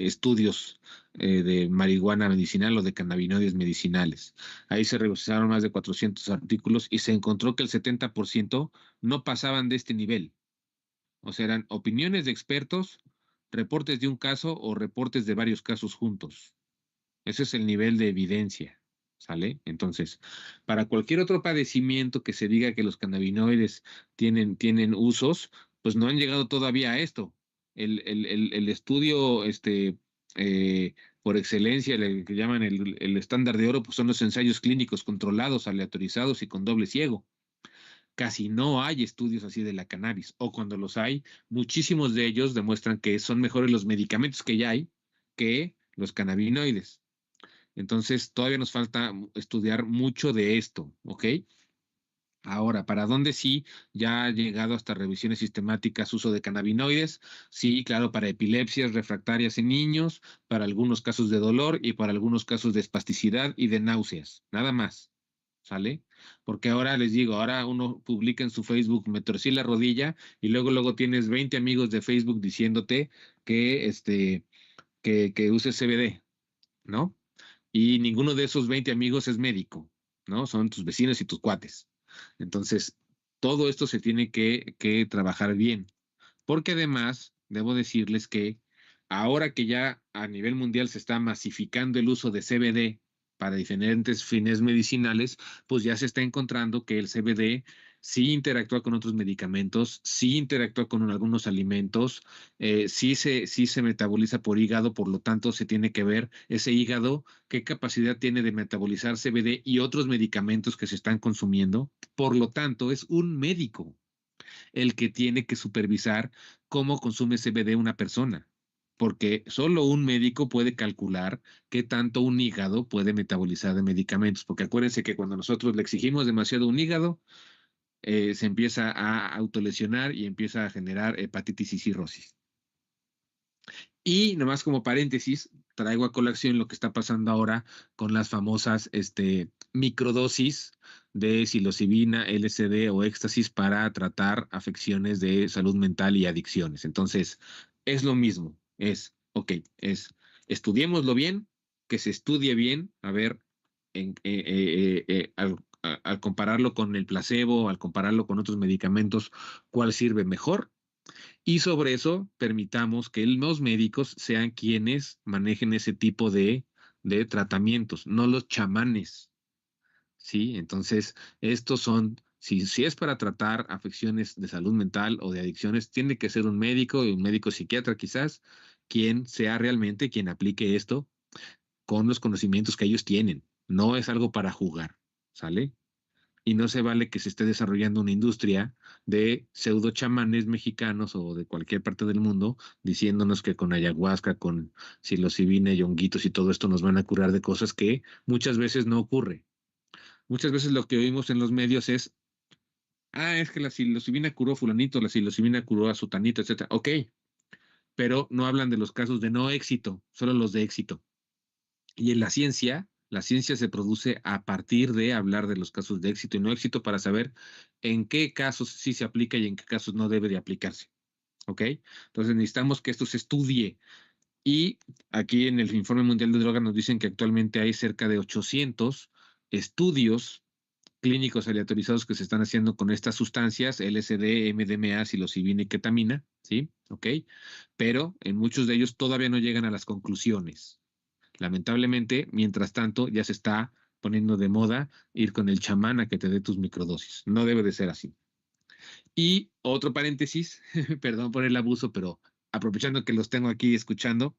estudios de marihuana medicinal o de cannabinoides medicinales. Ahí se revisaron más de 400 artículos y se encontró que el 70% no pasaban de este nivel. O sea, eran opiniones de expertos, reportes de un caso o reportes de varios casos juntos. Ese es el nivel de evidencia. ¿Sale? Entonces, para cualquier otro padecimiento que se diga que los cannabinoides tienen usos, pues no han llegado todavía a esto. El estudio por excelencia, el que llaman el estándar de oro, pues son los ensayos clínicos controlados, aleatorizados y con doble ciego. Casi no hay estudios así de la cannabis, o cuando los hay, muchísimos de ellos demuestran que son mejores los medicamentos que ya hay que los cannabinoides. Entonces, todavía nos falta estudiar mucho de esto, ¿ok? Ahora, ¿para dónde sí ya ha llegado hasta revisiones sistemáticas uso de cannabinoides? Sí, claro, para epilepsias refractarias en niños, para algunos casos de dolor y para algunos casos de espasticidad y de náuseas, nada más, ¿sale? Porque ahora les digo, ahora uno publica en su Facebook, me torcí la rodilla y luego tienes 20 amigos de Facebook diciéndote que uses CBD, ¿no? Y ninguno de esos 20 amigos es médico, ¿no? Son tus vecinos y tus cuates. Entonces, todo esto se tiene que trabajar bien, porque además, debo decirles que ahora que ya a nivel mundial se está masificando el uso de CBD para diferentes fines medicinales, pues ya se está encontrando que el CBD sí interactúa con otros medicamentos, sí interactúa con algunos alimentos, sí se metaboliza por hígado, por lo tanto se tiene que ver ese hígado, qué capacidad tiene de metabolizar CBD y otros medicamentos que se están consumiendo. Por lo tanto, es un médico el que tiene que supervisar cómo consume CBD una persona. porque solo un médico puede calcular qué tanto un hígado puede metabolizar de medicamentos, porque acuérdense que cuando nosotros le exigimos demasiado a un hígado, se empieza a autolesionar y empieza a generar hepatitis y cirrosis. Y nomás como paréntesis, traigo a colación lo que está pasando ahora con las famosas microdosis de psilocibina, LSD o éxtasis para tratar afecciones de salud mental y adicciones. Entonces, es lo mismo, estudiémoslo bien, que se estudie bien, a ver, al compararlo con el placebo, al compararlo con otros medicamentos, cuál sirve mejor. Y sobre eso permitamos que los médicos sean quienes manejen ese tipo de tratamientos, no los chamanes, ¿sí? Entonces, estos son, si es para tratar afecciones de salud mental o de adicciones, tiene que ser un médico y un médico psiquiatra quizás, quien sea realmente quien aplique esto con los conocimientos que ellos tienen. No es algo para jugar, ¿sale? Y no se vale que se esté desarrollando una industria de pseudo chamanes mexicanos o de cualquier parte del mundo diciéndonos que con ayahuasca, con psilocibina y honguitos y todo esto nos van a curar de cosas que muchas veces no ocurre. Muchas veces lo que oímos en los medios es, es que la psilocibina curó a fulanito, la psilocibina curó a sutanito, etcétera. Ok, pero no hablan de los casos de no éxito, solo los de éxito. Y en la ciencia se produce a partir de hablar de los casos de éxito y no éxito para saber en qué casos sí se aplica y en qué casos no debe de aplicarse. ¿Ok? Entonces necesitamos que esto se estudie. Y aquí en el Informe Mundial de Drogas nos dicen que actualmente hay cerca de 800 estudios clínicos aleatorizados que se están haciendo con estas sustancias, LSD, MDMA, psilocibina y ketamina, ¿sí? ¿Ok? Pero en muchos de ellos todavía no llegan a las conclusiones. Lamentablemente, mientras tanto, ya se está poniendo de moda ir con el chamán a que te dé tus microdosis. No debe de ser así. Y otro paréntesis, perdón por el abuso, pero aprovechando que los tengo aquí escuchando,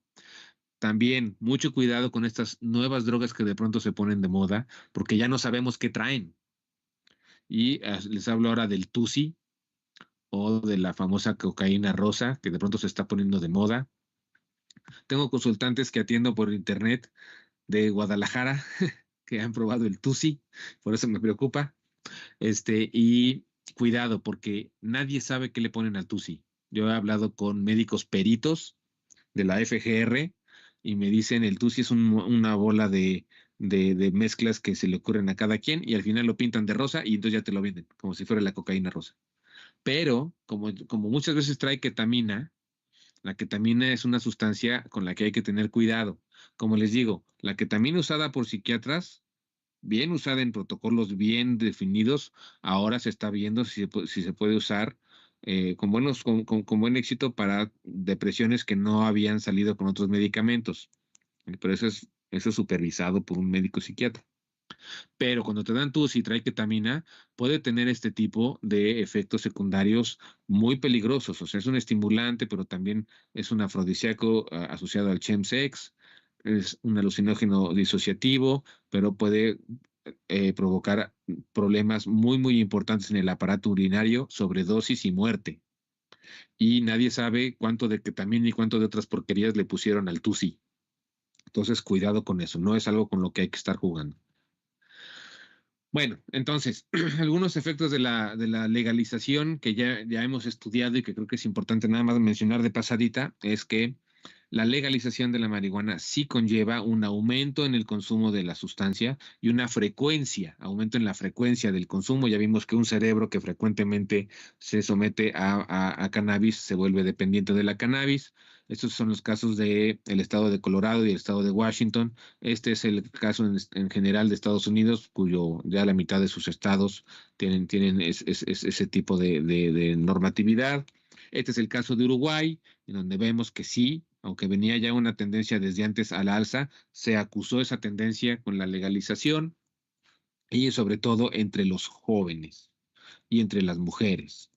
también mucho cuidado con estas nuevas drogas que de pronto se ponen de moda, porque ya no sabemos qué traen. Y les hablo ahora del Tusi o de la famosa cocaína rosa, que de pronto se está poniendo de moda. Tengo consultantes que atiendo por internet de Guadalajara que han probado el Tusi, por eso me preocupa. Y cuidado, porque nadie sabe qué le ponen al Tusi. Yo he hablado con médicos peritos de la FGR y me dicen el Tusi es una bola de mezclas que se le ocurren a cada quien y al final lo pintan de rosa y entonces ya te lo venden, como si fuera la cocaína rosa. Pero, como muchas veces trae ketamina, la ketamina es una sustancia con la que hay que tener cuidado. Como les digo, la ketamina usada por psiquiatras, bien usada en protocolos bien definidos, ahora se está viendo si se puede usar con buen éxito para depresiones que no habían salido con otros medicamentos. Pero eso es supervisado por un médico psiquiatra. Pero cuando te dan TUS y trae ketamina, puede tener este tipo de efectos secundarios muy peligrosos. O sea, es un estimulante, pero también es un afrodisíaco asociado al chemsex, es un alucinógeno disociativo, pero puede provocar problemas muy, muy importantes en el aparato urinario, sobredosis y muerte. Y nadie sabe cuánto de ketamina y cuánto de otras porquerías le pusieron al TUSI. Entonces, cuidado con eso. No es algo con lo que hay que estar jugando. Bueno, entonces, algunos efectos de la legalización que ya hemos estudiado y que creo que es importante nada más mencionar de pasadita, es que la legalización de la marihuana sí conlleva un aumento en el consumo de la sustancia y aumento en la frecuencia del consumo. Ya vimos que un cerebro que frecuentemente se somete a cannabis se vuelve dependiente de la cannabis. Estos son los casos del estado de Colorado y el estado de Washington. Este es el caso en general de Estados Unidos, cuyo ya la mitad de sus estados tienen ese tipo de normatividad. Este es el caso de Uruguay, en donde vemos que sí, aunque venía ya una tendencia desde antes a la alza, se acusó esa tendencia con la legalización y sobre todo entre los jóvenes y entre las mujeres.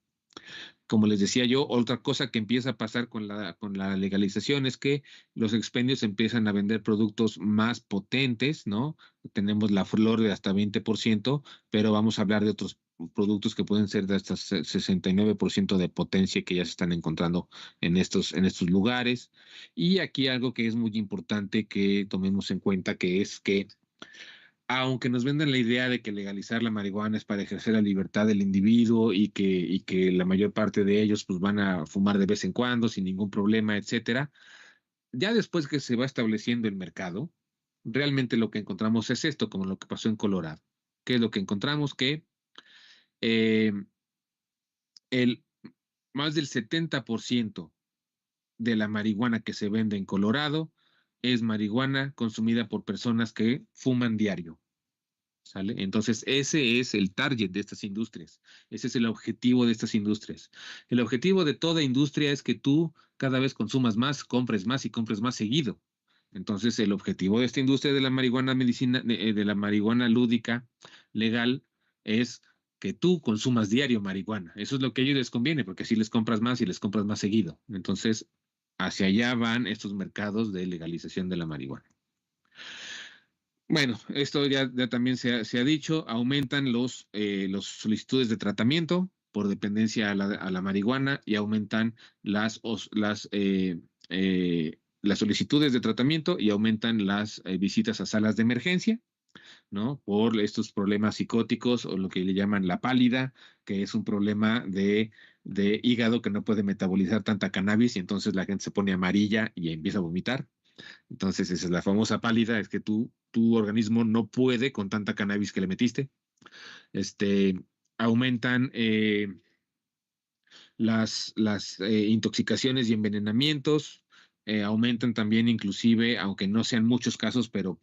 Como les decía yo, otra cosa que empieza a pasar con la legalización es que los expendios empiezan a vender productos más potentes, ¿no? Tenemos la flor de hasta 20%, pero vamos a hablar de otros productos que pueden ser de hasta 69% de potencia que ya se están encontrando en estos lugares. Y aquí algo que es muy importante que tomemos en cuenta, que es que aunque nos vendan la idea de que legalizar la marihuana es para ejercer la libertad del individuo y que la mayor parte de ellos pues van a fumar de vez en cuando sin ningún problema, etcétera, ya después que se va estableciendo el mercado, realmente lo que encontramos es esto, como lo que pasó en Colorado. ¿Qué es lo que encontramos? Que eh, el más del 70% de la marihuana que se vende en Colorado es marihuana consumida por personas que fuman diario. ¿Sale? Entonces, ese es el target de estas industrias. Ese es el objetivo de estas industrias. El objetivo de toda industria es que tú cada vez consumas más, compres más y compres más seguido. Entonces, el objetivo de esta industria de la marihuana medicina, de la marihuana lúdica legal, es que tú consumas diario marihuana. Eso es lo que a ellos les conviene, porque así les compras más y les compras más seguido. Entonces, hacia allá van estos mercados de legalización de la marihuana. Bueno, esto ya también se ha dicho, aumentan los solicitudes de tratamiento por dependencia a la marihuana y aumentan las solicitudes de tratamiento y aumentan las visitas a salas de emergencia, ¿no? Por estos problemas psicóticos o lo que le llaman la pálida, que es un problema de hígado que no puede metabolizar tanta cannabis y entonces la gente se pone amarilla y empieza a vomitar. Entonces, esa es la famosa pálida, es que tu organismo no puede con tanta cannabis que le metiste. Aumentan las intoxicaciones y envenenamientos, aumentan también inclusive, aunque no sean muchos casos, pero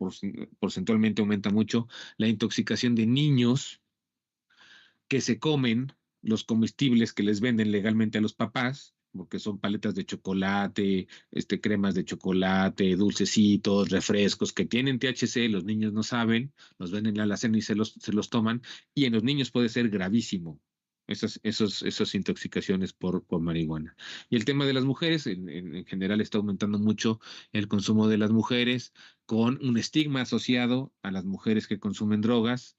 porcentualmente aumenta mucho, la intoxicación de niños que se comen los comestibles que les venden legalmente a los papás, porque son paletas de chocolate, cremas de chocolate, dulcecitos, refrescos que tienen THC, los niños no saben, los venden en la alacena y se los toman, y en los niños puede ser gravísimo esas intoxicaciones por marihuana. Y el tema de las mujeres, en general está aumentando mucho el consumo de las mujeres, con un estigma asociado a las mujeres que consumen drogas.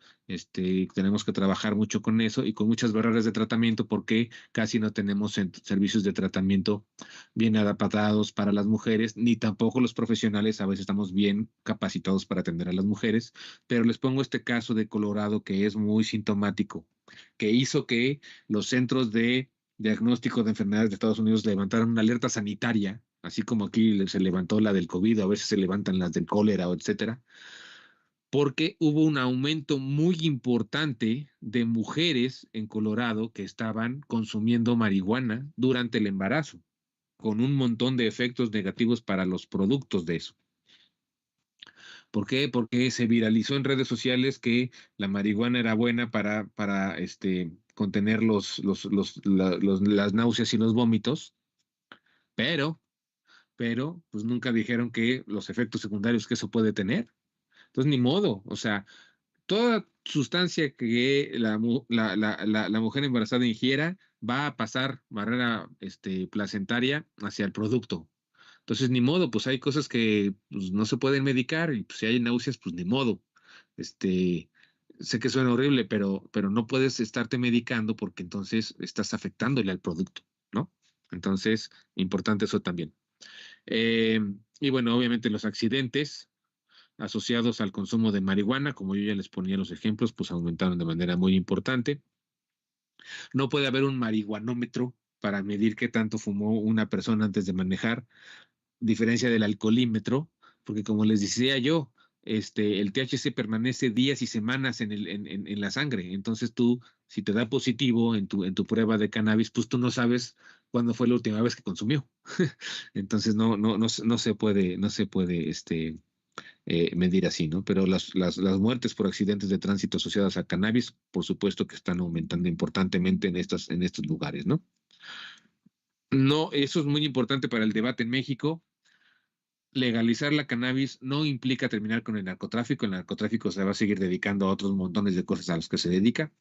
Tenemos que trabajar mucho con eso y con muchas barreras de tratamiento porque casi no tenemos servicios de tratamiento bien adaptados para las mujeres, ni tampoco los profesionales a veces estamos bien capacitados para atender a las mujeres. Pero les pongo este caso de Colorado que es muy sintomático, que hizo que los centros de diagnóstico de enfermedades de Estados Unidos levantaran una alerta sanitaria, así como aquí se levantó la del COVID, a veces se levantan las del cólera, etcétera, porque hubo un aumento muy importante de mujeres en Colorado que estaban consumiendo marihuana durante el embarazo, con un montón de efectos negativos para los productos de eso. ¿Por qué? Porque se viralizó en redes sociales que la marihuana era buena para contener las náuseas y los vómitos, pero pues nunca dijeron que los efectos secundarios que eso puede tener. Entonces, ni modo, o sea, toda sustancia que la mujer embarazada ingiera va a pasar barrera placentaria hacia el producto. Entonces, ni modo, pues hay cosas que pues, no se pueden medicar y pues, si hay náuseas, pues ni modo. Sé que suena horrible, pero no puedes estarte medicando porque entonces estás afectándole al producto, ¿no? Entonces, importante eso también. Y bueno, obviamente los accidentes asociados al consumo de marihuana, como yo ya les ponía los ejemplos, pues aumentaron de manera muy importante. No puede haber un marihuanómetro para medir qué tanto fumó una persona antes de manejar, diferencia del alcoholímetro, porque como les decía yo, el THC permanece días y semanas en la sangre. Entonces tú, si te da positivo en tu prueba de cannabis, pues tú no sabes cuándo fue la última vez que consumió. Entonces no se puede medir así, ¿no? Pero las muertes por accidentes de tránsito asociadas a cannabis, por supuesto que están aumentando importantemente en estos lugares, ¿no? No, eso es muy importante para el debate en México. Legalizar la cannabis no implica terminar con el narcotráfico. El narcotráfico se va a seguir dedicando a otros montones de cosas a los que se dedica.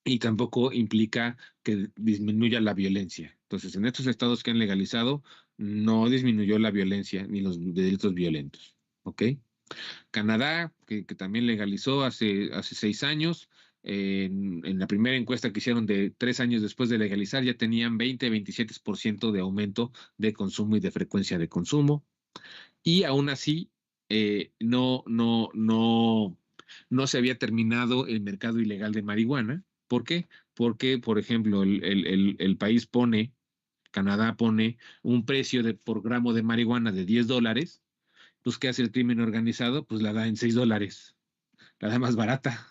Y tampoco implica que disminuya la violencia. Entonces, en estos estados que han legalizado, no disminuyó la violencia ni los delitos violentos. ¿Ok? Canadá, que también legalizó hace 6 años, en la primera encuesta que hicieron de 3 años después de legalizar, ya tenían 20-27% de aumento de consumo y de frecuencia de consumo. Y aún así, no se había terminado el mercado ilegal de marihuana. ¿Por qué? Porque, por ejemplo, el país Canadá pone un precio por gramo de marihuana de $10. Pues, ¿qué hace el crimen organizado? Pues la da en $6, la da más barata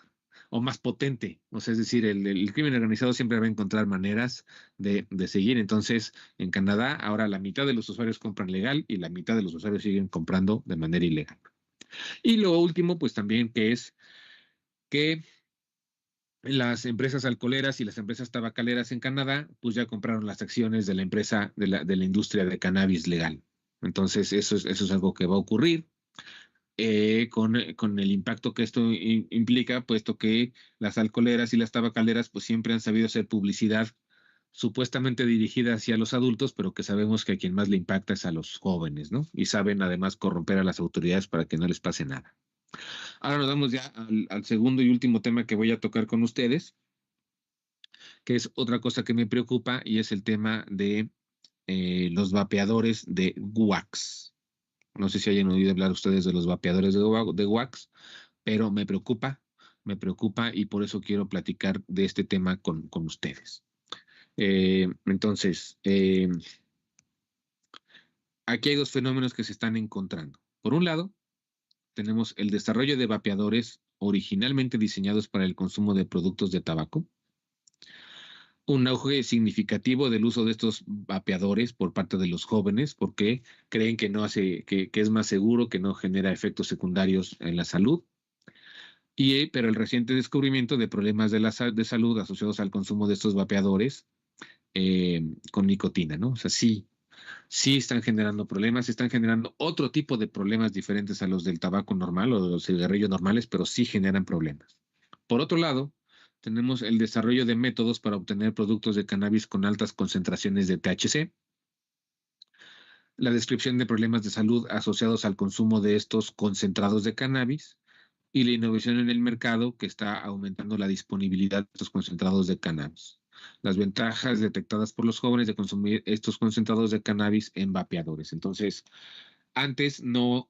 o más potente. O sea, es decir, el crimen organizado siempre va a encontrar maneras de seguir. Entonces, en Canadá, ahora la mitad de los usuarios compran legal y la mitad de los usuarios siguen comprando de manera ilegal. Y lo último, pues también, que es que las empresas alcoholeras y las empresas tabacaleras en Canadá, pues ya compraron las acciones de la empresa de la industria de cannabis legal. Entonces, eso es algo que va a ocurrir. Con el impacto que esto implica, puesto que las alcoholeras y las tabacaleras pues siempre han sabido hacer publicidad supuestamente dirigida hacia los adultos, pero que sabemos que a quien más le impacta es a los jóvenes, ¿no? Y saben además corromper a las autoridades para que no les pase nada. Ahora nos vamos ya al segundo y último tema que voy a tocar con ustedes, que es otra cosa que me preocupa, y es el tema de los vapeadores de wax. No sé si hayan oído hablar ustedes de los vapeadores de wax, pero me preocupa y por eso quiero platicar de este tema con ustedes. Entonces, aquí hay dos fenómenos que se están encontrando. Por un lado, tenemos el desarrollo de vapeadores originalmente diseñados para el consumo de productos de tabaco, un auge significativo del uso de estos vapeadores por parte de los jóvenes porque creen que que es más seguro, que no genera efectos secundarios en la salud. Pero el reciente descubrimiento de problemas de salud asociados al consumo de estos vapeadores con nicotina, ¿no? O sea, sí están generando problemas, están generando otro tipo de problemas diferentes a los del tabaco normal o de los cigarrillos normales, pero sí generan problemas. Por otro lado, tenemos el desarrollo de métodos para obtener productos de cannabis con altas concentraciones de THC, la descripción de problemas de salud asociados al consumo de estos concentrados de cannabis y la innovación en el mercado que está aumentando la disponibilidad de estos concentrados de cannabis. Las ventajas detectadas por los jóvenes de consumir estos concentrados de cannabis en vapeadores. Entonces, antes no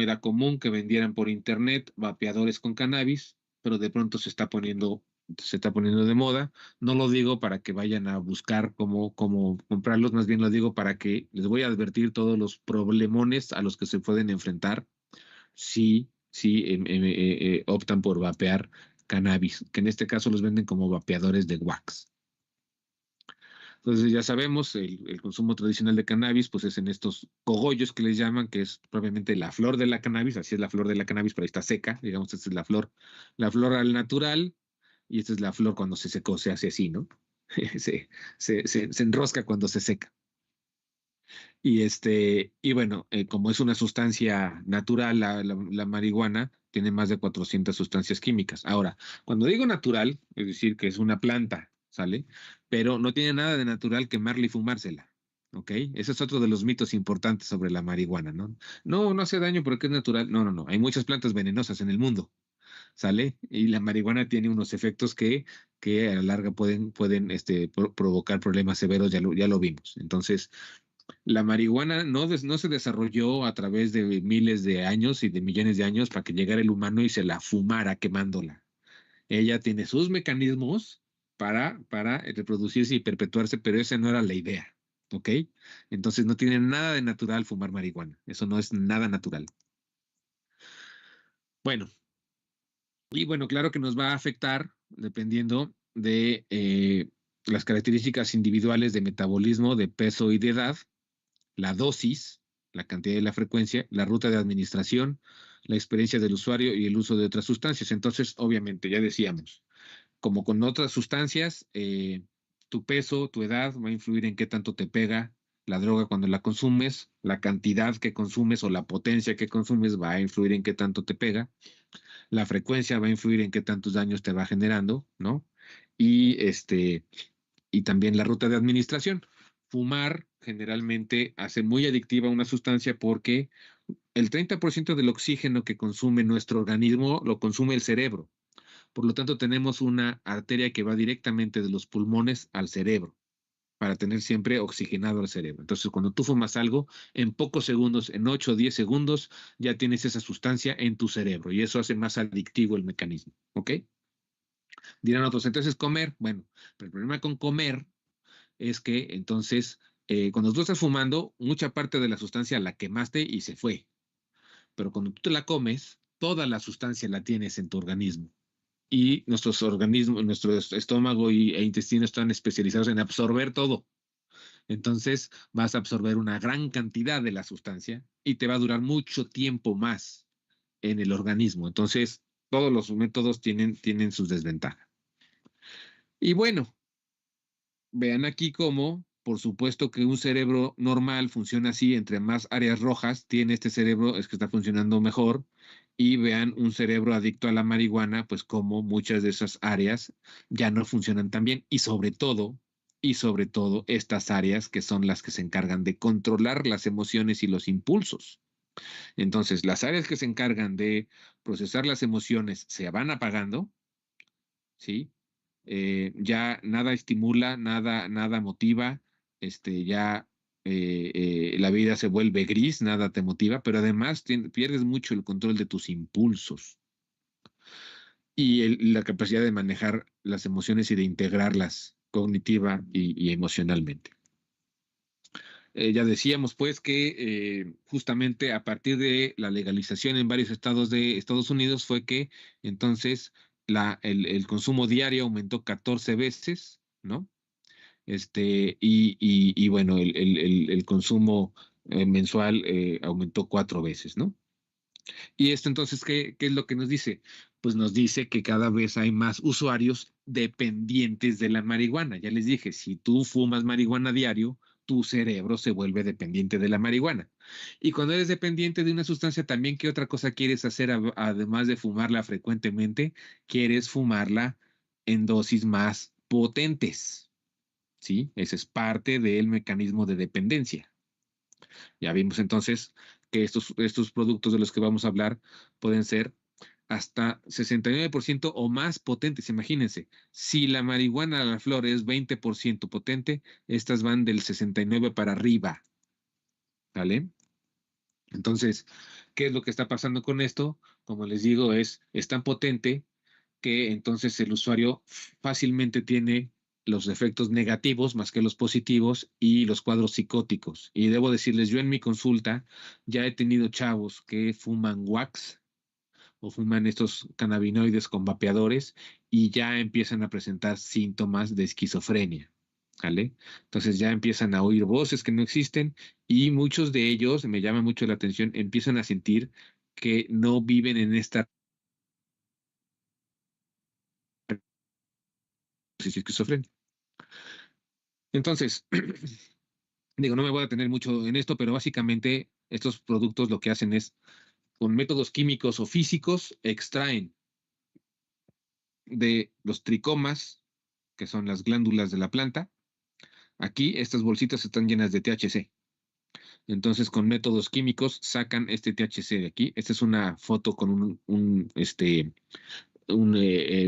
era común que vendieran por internet vapeadores con cannabis, pero de pronto se está poniendo de moda. No lo digo para que vayan a buscar cómo comprarlos, más bien lo digo para que les voy a advertir todos los problemones a los que se pueden enfrentar si optan por vapear cannabis, que en este caso los venden como vapeadores de wax. Entonces ya sabemos, el consumo tradicional de cannabis pues es en estos cogollos que les llaman, que es propiamente la flor de la cannabis, así es la flor de la cannabis, pero ahí está seca, digamos, esta es la flor al natural, y esta es la flor cuando se secó, se hace así, ¿no? se enrosca cuando se seca. Y bueno, como es una sustancia natural, la marihuana tiene más de 400 sustancias químicas. Ahora, cuando digo natural, es decir, que es una planta, ¿sale? Pero no tiene nada de natural quemarla y fumársela, ¿ok? Ese es otro de los mitos importantes sobre la marihuana, ¿no? No hace daño porque es natural. No. Hay muchas plantas venenosas en el mundo, ¿sale? Y la marihuana tiene unos efectos que a la larga pueden provocar problemas severos, ya lo vimos. Entonces, la marihuana no se desarrolló a través de miles de años y de millones de años para que llegara el humano y se la fumara quemándola. Ella tiene sus mecanismos para reproducirse y perpetuarse, pero esa no era la idea, ¿ok? Entonces no tiene nada de natural fumar marihuana. Eso no es nada natural. Bueno, claro que nos va a afectar dependiendo de las características individuales de metabolismo, de peso y de edad, la dosis, la cantidad y la frecuencia, la ruta de administración, la experiencia del usuario y el uso de otras sustancias. Entonces, obviamente, ya decíamos, como con otras sustancias, tu peso, tu edad va a influir en qué tanto te pega la droga cuando la consumes, la cantidad que consumes o la potencia que consumes va a influir en qué tanto te pega, la frecuencia va a influir en qué tantos daños te va generando, ¿no? Y también la ruta de administración. Fumar generalmente hace muy adictiva una sustancia porque el 30% del oxígeno que consume nuestro organismo lo consume el cerebro. Por lo tanto, tenemos una arteria que va directamente de los pulmones al cerebro, para tener siempre oxigenado el cerebro. Entonces, cuando tú fumas algo, en pocos segundos, en 8 o 10 segundos, ya tienes esa sustancia en tu cerebro y eso hace más adictivo el mecanismo, ¿ok? Dirán otros, entonces comer, bueno, pero el problema con comer es que entonces, cuando tú estás fumando, mucha parte de la sustancia la quemaste y se fue, pero cuando tú te la comes, toda la sustancia la tienes en tu organismo. Y nuestros organismos, nuestro estómago e intestino están especializados en absorber todo. Entonces vas a absorber una gran cantidad de la sustancia y te va a durar mucho tiempo más en el organismo. Entonces, todos los métodos tienen sus desventajas. Y bueno, vean aquí cómo, por supuesto que un cerebro normal funciona así, entre más áreas rojas tiene este cerebro, es que está funcionando mejor. Y vean un cerebro adicto a la marihuana, pues como muchas de esas áreas ya no funcionan tan bien. Y sobre todo, estas áreas que son las que se encargan de controlar las emociones y los impulsos. Entonces, las áreas que se encargan de procesar las emociones se van apagando, ¿sí? Ya nada estimula, nada motiva, ya la vida se vuelve gris, nada te motiva, pero además pierdes mucho el control de tus impulsos y la capacidad de manejar las emociones y de integrarlas cognitiva y emocionalmente. Ya decíamos pues que justamente a partir de la legalización en varios estados de Estados Unidos fue que entonces el consumo diario aumentó 14 veces, ¿no? Y bueno, el consumo mensual aumentó 4 veces, ¿no? Y esto entonces, ¿qué es lo que nos dice? Pues nos dice que cada vez hay más usuarios dependientes de la marihuana. Ya les dije, si tú fumas marihuana diario, tu cerebro se vuelve dependiente de la marihuana. Y cuando eres dependiente de una sustancia, también, ¿qué otra cosa quieres hacer además de fumarla frecuentemente? Quieres fumarla en dosis más potentes, ¿sí? Ese es parte del mecanismo de dependencia. Ya vimos entonces que estos productos de los que vamos a hablar pueden ser hasta 69% o más potentes. Imagínense, si la marihuana, la flor, es 20% potente, estas van del 69 para arriba. ¿Vale? Entonces, ¿qué es lo que está pasando con esto? Como les digo, es tan potente que entonces el usuario fácilmente tiene los efectos negativos más que los positivos y los cuadros psicóticos. Y debo decirles, yo en mi consulta ya he tenido chavos que fuman wax o fuman estos cannabinoides con vapeadores y ya empiezan a presentar síntomas de esquizofrenia. ¿Vale? Entonces ya empiezan a oír voces que no existen y muchos de ellos, me llama mucho la atención, empiezan a sentir que no viven en esta esquizofrenia. Entonces, digo, no me voy a detener mucho en esto, pero básicamente estos productos lo que hacen es, con métodos químicos o físicos, extraen de los tricomas, que son las glándulas de la planta. Aquí estas bolsitas están llenas de THC. Entonces, con métodos químicos sacan este THC de aquí. Esta es una foto con un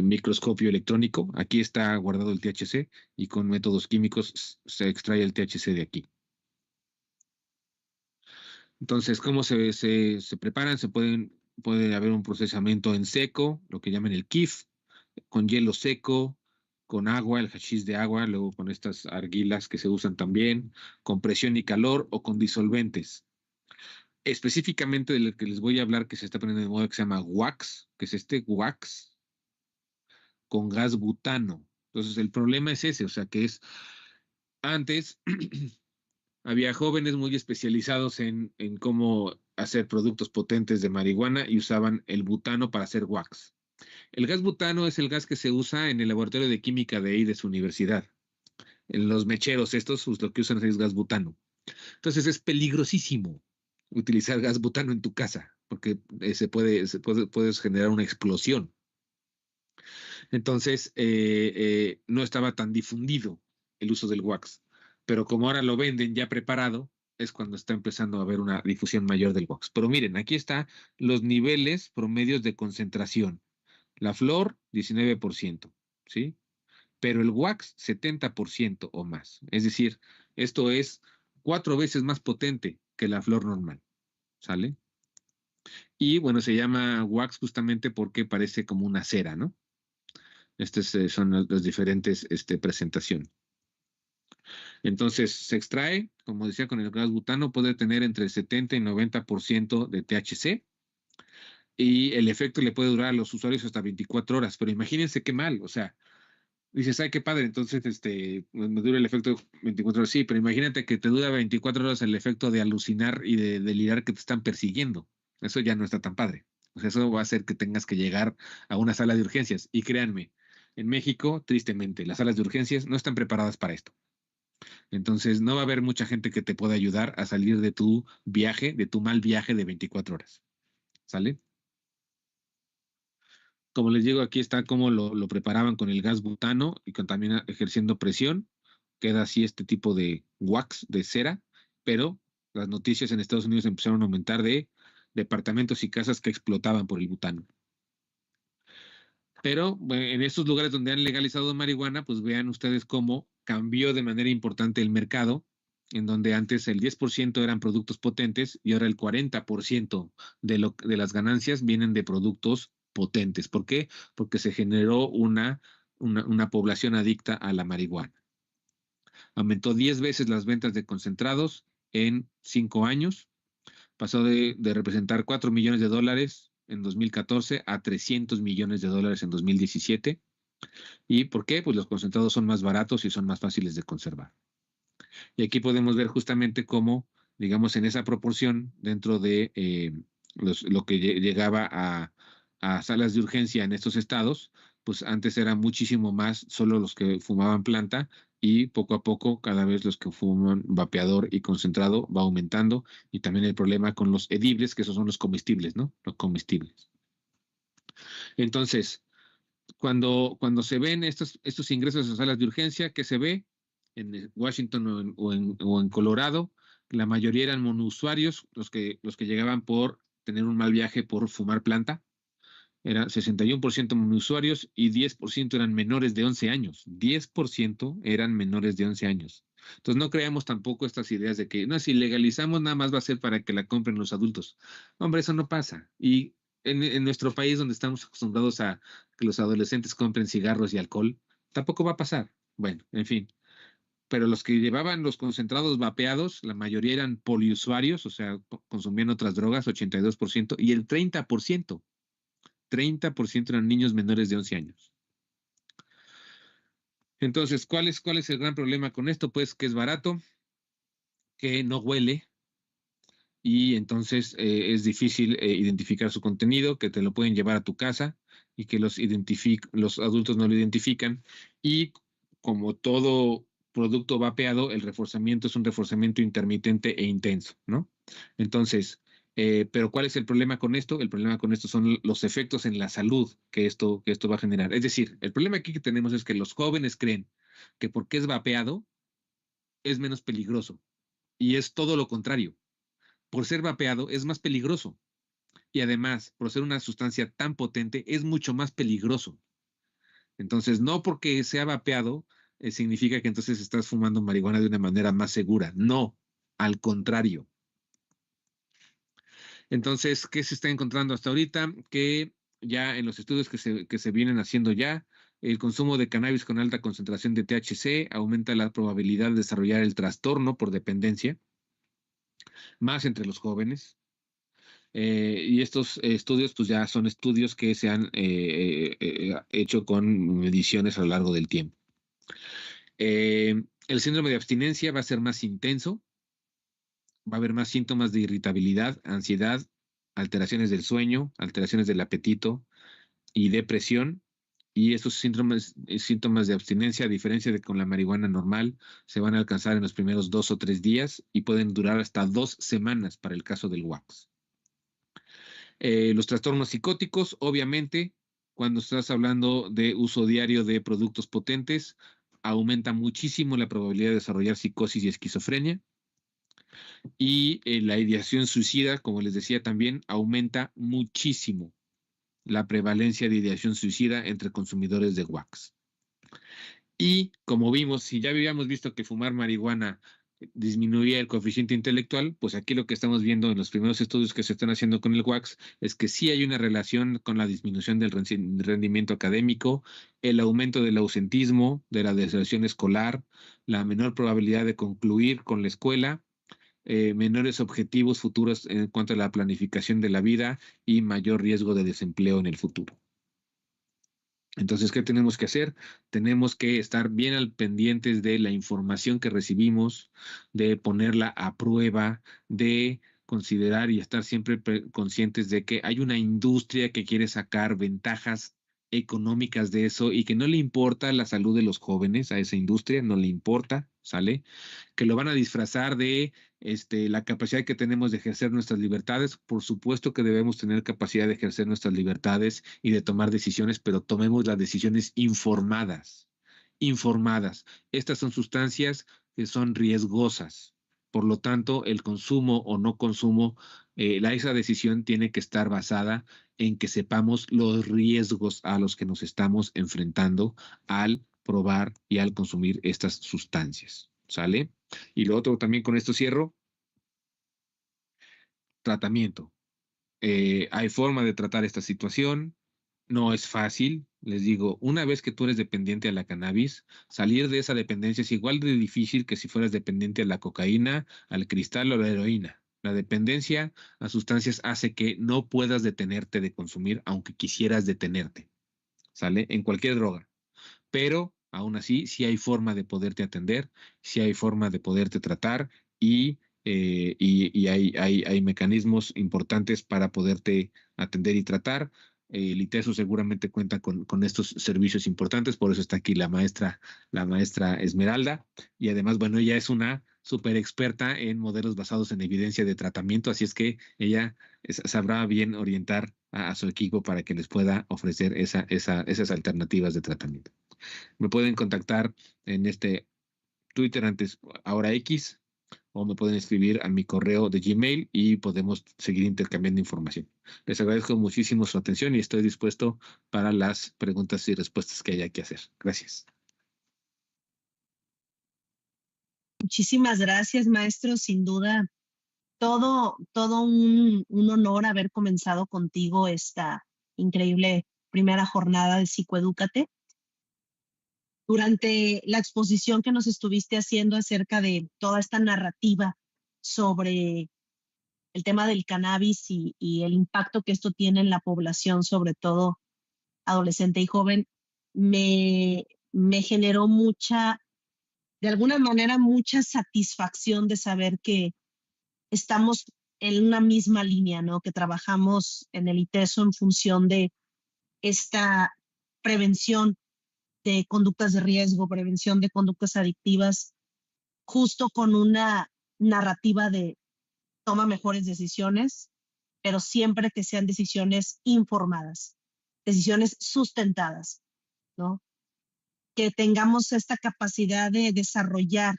microscopio electrónico. Aquí está guardado el THC y con métodos químicos se extrae el THC de aquí. Entonces, ¿cómo se preparan? Puede haber un procesamiento en seco, lo que llaman el kiff, con hielo seco, con agua, el hashish de agua, luego con estas argilas que se usan también, con presión y calor o con disolventes. Específicamente de lo que les voy a hablar, que se está poniendo de moda, que se llama wax, que es este wax con gas butano. Entonces, el problema es ese, o sea, que es antes había jóvenes muy especializados en cómo hacer productos potentes de marihuana y usaban el butano para hacer wax. El gas butano es el gas que se usa en el laboratorio de química de ahí de su universidad. En los mecheros estos, pues, lo que usan es gas butano. Entonces es peligrosísimo utilizar gas butano en tu casa, porque puedes generar una explosión. Entonces no estaba tan difundido el uso del wax. Pero como ahora lo venden ya preparado, es cuando está empezando a haber una difusión mayor del wax. Pero miren, aquí están los niveles promedios de concentración. La flor, 19%, ¿sí? Pero el wax, 70% o más. Es decir, esto es 4 veces más potente que la flor normal, ¿sale? Y bueno, se llama wax justamente porque parece como una cera, ¿no? Estas son las diferentes presentaciones. Entonces, se extrae, como decía, con el gas butano, puede tener entre 70 y 90% de THC, y el efecto le puede durar a los usuarios hasta 24 horas, pero imagínense qué mal, o sea, dices, ay, qué padre, entonces me dura el efecto 24 horas, sí, pero imagínate que te dura 24 horas el efecto de alucinar y de delirar que te están persiguiendo, eso ya no está tan padre, o sea, eso va a hacer que tengas que llegar a una sala de urgencias, y créanme, en México, tristemente, las salas de urgencias no están preparadas para esto. Entonces, no va a haber mucha gente que te pueda ayudar a salir de tu viaje, de tu mal viaje de 24 horas. ¿Sale? Como les digo, aquí está cómo lo preparaban con el gas butano y también ejerciendo presión. Queda así este tipo de wax, de cera, pero las noticias en Estados Unidos empezaron a aumentar de departamentos y casas que explotaban por el butano. Pero bueno, en estos lugares donde han legalizado marihuana, pues vean ustedes cómo cambió de manera importante el mercado, en donde antes el 10% eran productos potentes y ahora el 40% de las ganancias vienen de productos potentes. ¿Por qué? Porque se generó una población adicta a la marihuana. Aumentó 10 veces las ventas de concentrados en 5 años, pasó de representar $4 millones en 2014 a $300 millones en 2017. ¿Y por qué? Pues los concentrados son más baratos y son más fáciles de conservar. Y aquí podemos ver justamente cómo, digamos, en esa proporción, dentro de lo que llegaba a salas de urgencia en estos estados, pues antes era muchísimo más solo los que fumaban planta, y poco a poco cada vez los que fuman vapeador y concentrado va aumentando, y también el problema con los edibles, que esos son los comestibles, ¿no? Los comestibles. Entonces, cuando se ven estos ingresos a salas de urgencia, ¿qué se ve? En Washington o en Colorado, la mayoría eran monousuarios, los que llegaban por tener un mal viaje por fumar planta. Era 61% monousuarios y 10% eran menores de 11 años. 10% eran menores de 11 años. Entonces no creamos tampoco estas ideas de que, no, si legalizamos nada más va a ser para que la compren los adultos. Hombre, eso no pasa. Y en nuestro país, donde estamos acostumbrados a que los adolescentes compren cigarros y alcohol, tampoco va a pasar. Bueno, en fin. Pero los que llevaban los concentrados vapeados, la mayoría eran poliusuarios, o sea, consumían otras drogas, 82%, y el 30% eran niños menores de 11 años. Entonces, ¿cuál es el gran problema con esto? Pues que es barato, que no huele, y entonces es difícil identificar su contenido, que te lo pueden llevar a tu casa y que los adultos no lo identifican. Y como todo producto vapeado, el reforzamiento es un reforzamiento intermitente e intenso, ¿no? Entonces, pero ¿cuál es el problema con esto? El problema con esto son los efectos en la salud que esto va a generar. Es decir, el problema aquí que tenemos es que los jóvenes creen que porque es vapeado es menos peligroso, y es todo lo contrario. Por ser vapeado es más peligroso, y además, por ser una sustancia tan potente, es mucho más peligroso. Entonces, no porque sea vapeado significa que entonces estás fumando marihuana de una manera más segura. No, al contrario. Entonces, ¿qué se está encontrando hasta ahorita? Que ya en los estudios que se vienen haciendo ya, el consumo de cannabis con alta concentración de THC aumenta la probabilidad de desarrollar el trastorno por dependencia, más entre los jóvenes. Y estos estudios, pues ya son estudios que se han hecho con mediciones a lo largo del tiempo. El síndrome de abstinencia va a ser más intenso, va a haber más síntomas de irritabilidad, ansiedad, alteraciones del sueño, alteraciones del apetito y depresión. Y estos síntomas de abstinencia, a diferencia de con la marihuana normal, se van a alcanzar en los primeros 2 o 3 días y pueden durar hasta 2 semanas para el caso del wax. Los trastornos psicóticos, obviamente, cuando estás hablando de uso diario de productos potentes, aumenta muchísimo la probabilidad de desarrollar psicosis y esquizofrenia. Y la ideación suicida, como les decía también, aumenta muchísimo. la prevalencia de ideación suicida entre consumidores de wax. Y como vimos, si ya habíamos visto que fumar marihuana disminuía el coeficiente intelectual, pues aquí lo que estamos viendo en los primeros estudios que se están haciendo con el wax es que sí hay una relación con la disminución del rendimiento académico, el aumento del ausentismo, de la deserción escolar, la menor probabilidad de concluir con la escuela, menores objetivos futuros en cuanto a la planificación de la vida y mayor riesgo de desempleo en el futuro. Entonces, ¿qué tenemos que hacer? Tenemos que estar bien al pendientes de la información que recibimos, de ponerla a prueba, de considerar y estar siempre conscientes de que hay una industria que quiere sacar ventajas económicas de eso y que no le importa la salud de los jóvenes, a esa industria no le importa, ¿sale? Que lo van a disfrazar de la capacidad que tenemos de ejercer nuestras libertades. Por supuesto que debemos tener capacidad de ejercer nuestras libertades y de tomar decisiones, pero tomemos las decisiones informadas. Informadas. Estas son sustancias que son riesgosas. Por lo tanto, el consumo o no consumo, esa decisión tiene que estar basada en que sepamos los riesgos a los que nos estamos enfrentando al probar y al consumir estas sustancias. ¿Sale? Y lo otro también con esto cierro, tratamiento. Hay forma de tratar esta situación, no es fácil, les digo, una vez que tú eres dependiente a la cannabis, salir de esa dependencia es igual de difícil que si fueras dependiente a la cocaína, al cristal o a la heroína. La dependencia a sustancias hace que no puedas detenerte de consumir, aunque quisieras detenerte, ¿sale? En cualquier droga. Pero aún así, sí hay forma de poderte atender, sí hay forma de poderte tratar y hay mecanismos importantes para poderte atender y tratar. El ITESO seguramente cuenta con estos servicios importantes, por eso está aquí la maestra Esmeralda, y además, bueno, ella es una súper experta en modelos basados en evidencia de tratamiento, así es que ella sabrá bien orientar a su equipo para que les pueda ofrecer esas alternativas de tratamiento. Me pueden contactar en Twitter, antes, ahora X, o me pueden escribir a mi correo de Gmail y podemos seguir intercambiando información. Les agradezco muchísimo su atención y estoy dispuesto para las preguntas y respuestas que haya que hacer. Gracias. Muchísimas gracias, maestro. Sin duda, todo un honor haber comenzado contigo esta increíble primera jornada de Psicoedúcate. Durante la exposición que nos estuviste haciendo acerca de toda esta narrativa sobre el tema del cannabis y el impacto que esto tiene en la población, sobre todo adolescente y joven, me generó de alguna manera, mucha satisfacción de saber que estamos en una misma línea, ¿no? Que trabajamos en el ITESO en función de esta prevención de conductas de riesgo, prevención de conductas adictivas, justo con una narrativa de toma mejores decisiones, pero siempre que sean decisiones informadas, decisiones sustentadas, ¿no? Que tengamos esta capacidad de desarrollar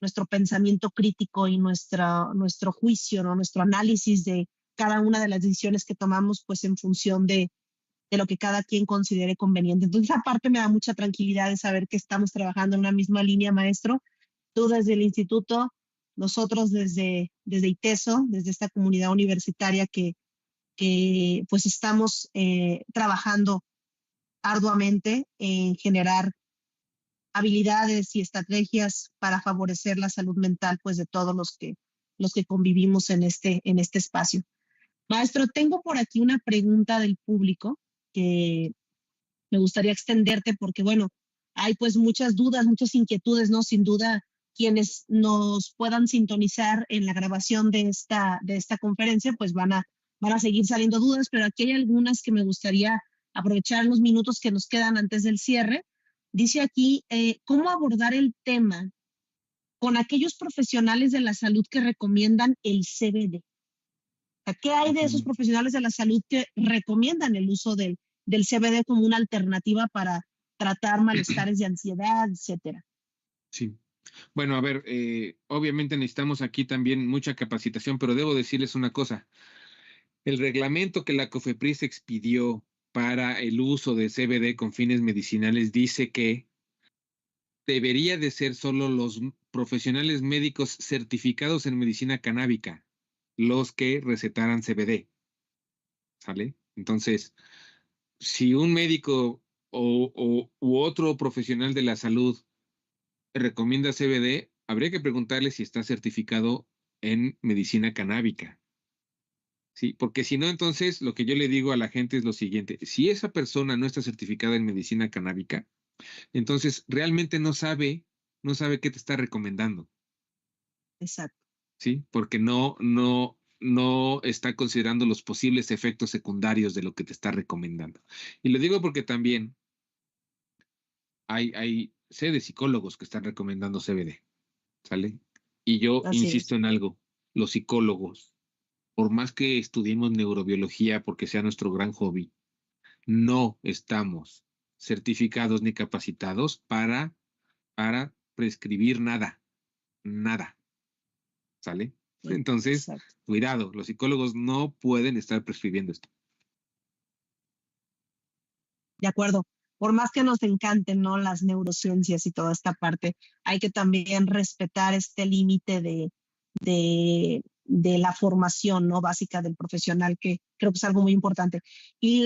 nuestro pensamiento crítico y nuestro juicio, ¿no? Nuestro análisis de cada una de las decisiones que tomamos, pues en función de lo que cada quien considere conveniente. Entonces, aparte me da mucha tranquilidad de saber que estamos trabajando en una misma línea, maestro. Tú desde el instituto, nosotros desde ITESO, desde esta comunidad universitaria que pues estamos trabajando arduamente en generar habilidades y estrategias para favorecer la salud mental, pues de todos los que convivimos en este espacio. Maestro, tengo por aquí una pregunta del público que me gustaría extenderte porque, bueno, hay pues muchas dudas, muchas inquietudes, ¿no? Sin duda, quienes nos puedan sintonizar en la grabación de esta conferencia, pues van a seguir saliendo dudas, pero aquí hay algunas que me gustaría aprovechar los minutos que nos quedan antes del cierre. Dice aquí, ¿cómo abordar el tema con aquellos profesionales de la salud que recomiendan el CBD? ¿Qué hay de esos profesionales de la salud que recomiendan el uso del CBD como una alternativa para tratar malestares de ansiedad, etcétera? Sí. Bueno, a ver, obviamente necesitamos aquí también mucha capacitación, pero debo decirles una cosa. El reglamento que la COFEPRIS expidió para el uso de CBD con fines medicinales dice que debería de ser solo los profesionales médicos certificados en medicina canábica los que recetaran CBD, ¿sale? Entonces, si un médico u otro profesional de la salud recomienda CBD, habría que preguntarle si está certificado en medicina canábica. Sí, porque si no, entonces lo que yo le digo a la gente es lo siguiente: si esa persona no está certificada en medicina canábica, entonces realmente no sabe qué te está recomendando, Exacto. ¿sí? Porque no está considerando los posibles efectos secundarios de lo que te está recomendando. Y lo digo porque también sé de psicólogos que están recomendando CBD, ¿sale? Y yo Así insisto es. en algo: los psicólogos, por más que estudiemos neurobiología porque sea nuestro gran hobby, no estamos certificados ni capacitados para prescribir nada, nada, ¿sale? Entonces, Exacto. cuidado, los psicólogos no pueden estar prescribiendo esto. De acuerdo. Por más que nos encanten, ¿no?, las neurociencias y toda esta parte, hay que también respetar este límite de la formación, ¿no?, básica del profesional, que creo que es algo muy importante. Y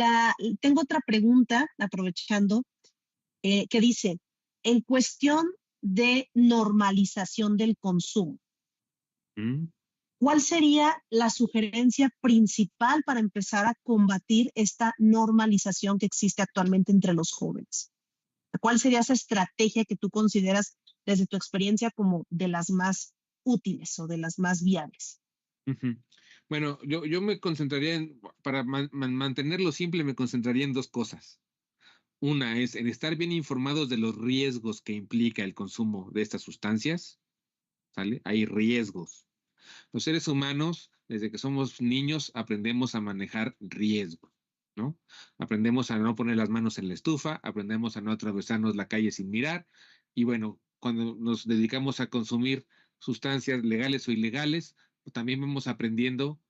tengo otra pregunta, aprovechando, que dice, en cuestión de normalización del consumo, ¿Mm? ¿cuál sería la sugerencia principal para empezar a combatir esta normalización que existe actualmente entre los jóvenes? ¿Cuál sería esa estrategia que tú consideras desde tu experiencia como de las más útiles o de las más viables? Ujú. Bueno, yo me concentraría para mantenerlo simple, me concentraría en dos cosas. Una es en estar bien informados de los riesgos que implica el consumo de estas sustancias, ¿sale? Hay riesgos. Los seres humanos, desde que somos niños, aprendemos a manejar riesgos, ¿no? Aprendemos a no poner las manos en la estufa, aprendemos a no atravesarnos la calle sin mirar, y bueno, cuando nos dedicamos a consumir sustancias legales o ilegales, pues también vamos aprendiendo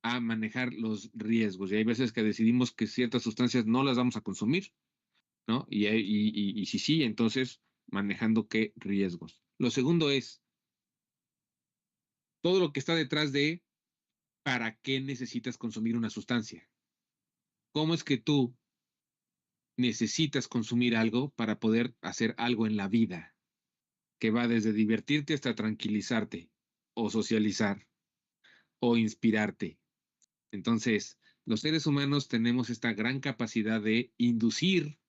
a manejar los riesgos. Y hay veces que decidimos que ciertas sustancias no las vamos a consumir, ¿no? Y si sí, entonces manejando qué riesgos. Lo segundo es todo lo que está detrás de para qué necesitas consumir una sustancia. ¿Cómo es que tú necesitas consumir algo para poder hacer algo en la vida? Que va desde divertirte hasta tranquilizarte, o socializar, o inspirarte. Entonces, los seres humanos tenemos esta gran capacidad de inducir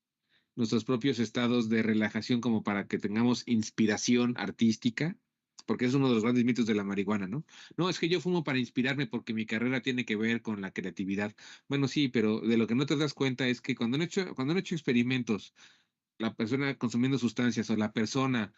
nuestros propios estados de relajación como para que tengamos inspiración artística, porque es uno de los grandes mitos de la marihuana, ¿no? No, es que yo fumo para inspirarme porque mi carrera tiene que ver con la creatividad. Bueno, sí, pero de lo que no te das cuenta es que cuando han hecho experimentos, la persona consumiendo sustancias o la persona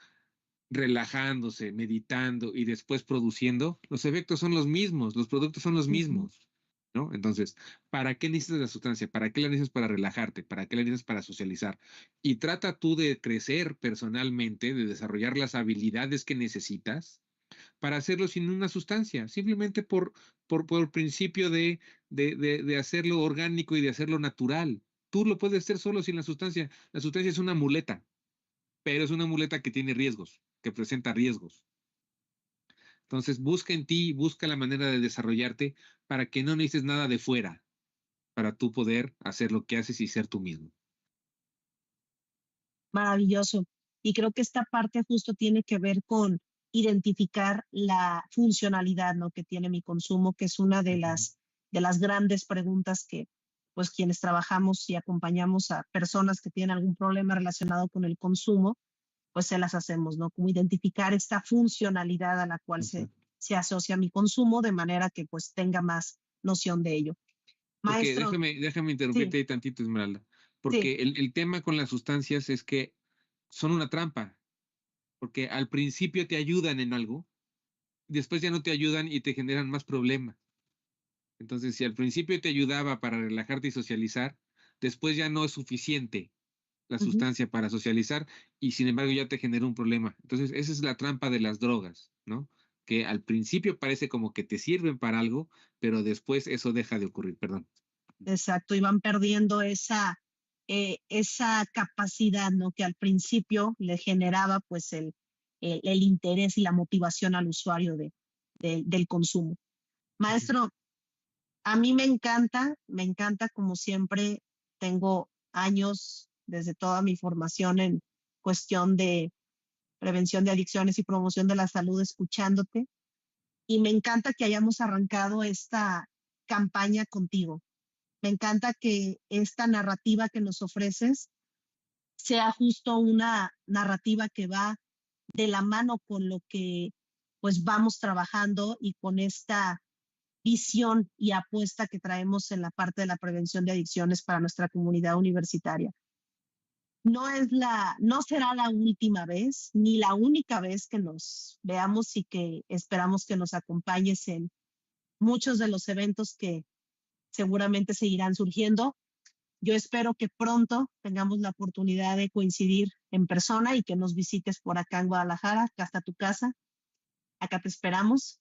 relajándose, meditando y después produciendo, los efectos son los mismos, los productos son los mismos, ¿no? Entonces, ¿para qué necesitas la sustancia? ¿Para qué la necesitas? Para relajarte, ¿para qué la necesitas? Para socializar. Y trata tú de crecer personalmente, de desarrollar las habilidades que necesitas para hacerlo sin una sustancia, simplemente por principio de hacerlo orgánico y de hacerlo natural. Tú lo puedes hacer solo sin la sustancia. La sustancia es una muleta, pero es una muleta que tiene riesgos, que presenta riesgos. Entonces, busca en ti, busca la manera de desarrollarte para que no necesites nada de fuera, para tú poder hacer lo que haces y ser tú mismo. Maravilloso. Y creo que esta parte justo tiene que ver con identificar la funcionalidad, ¿no?, que tiene mi consumo, que es una de las grandes preguntas que, pues, quienes trabajamos y acompañamos a personas que tienen algún problema relacionado con el consumo, pues se las hacemos, ¿no? Como identificar esta funcionalidad a la cual se asocia mi consumo, de manera que pues tenga más noción de ello. Porque Maestro, déjame interrumpirte sí, ahí tantito, Esmeralda, sí. porque el tema con las sustancias es que son una trampa, porque al principio te ayudan en algo, después ya no te ayudan y te generan más problemas. Entonces, si al principio te ayudaba para relajarte y socializar, después ya no es suficiente la Ujú. sustancia para socializar y sin embargo ya te genera un problema. Entonces, esa es la trampa de las drogas, ¿no? Que al principio parece como que te sirven para algo, pero después eso deja de ocurrir, perdón. exacto, y van perdiendo esa capacidad, ¿no? Que al principio le generaba pues el interés y la motivación al usuario del consumo. Maestro, a mí me encanta como siempre, tengo años desde toda mi formación en cuestión de prevención de adicciones y promoción de la salud escuchándote, y me encanta que hayamos arrancado esta campaña contigo. Me encanta que esta narrativa que nos ofreces sea justo una narrativa que va de la mano con lo que pues vamos trabajando y con esta visión y apuesta que traemos en la parte de la prevención de adicciones para nuestra comunidad universitaria. No será la última vez ni la única vez que nos veamos, y que esperamos que nos acompañes en muchos de los eventos que seguramente seguirán surgiendo. Yo espero que pronto tengamos la oportunidad de coincidir en persona y que nos visites por acá en Guadalajara, acá está tu casa, acá te esperamos.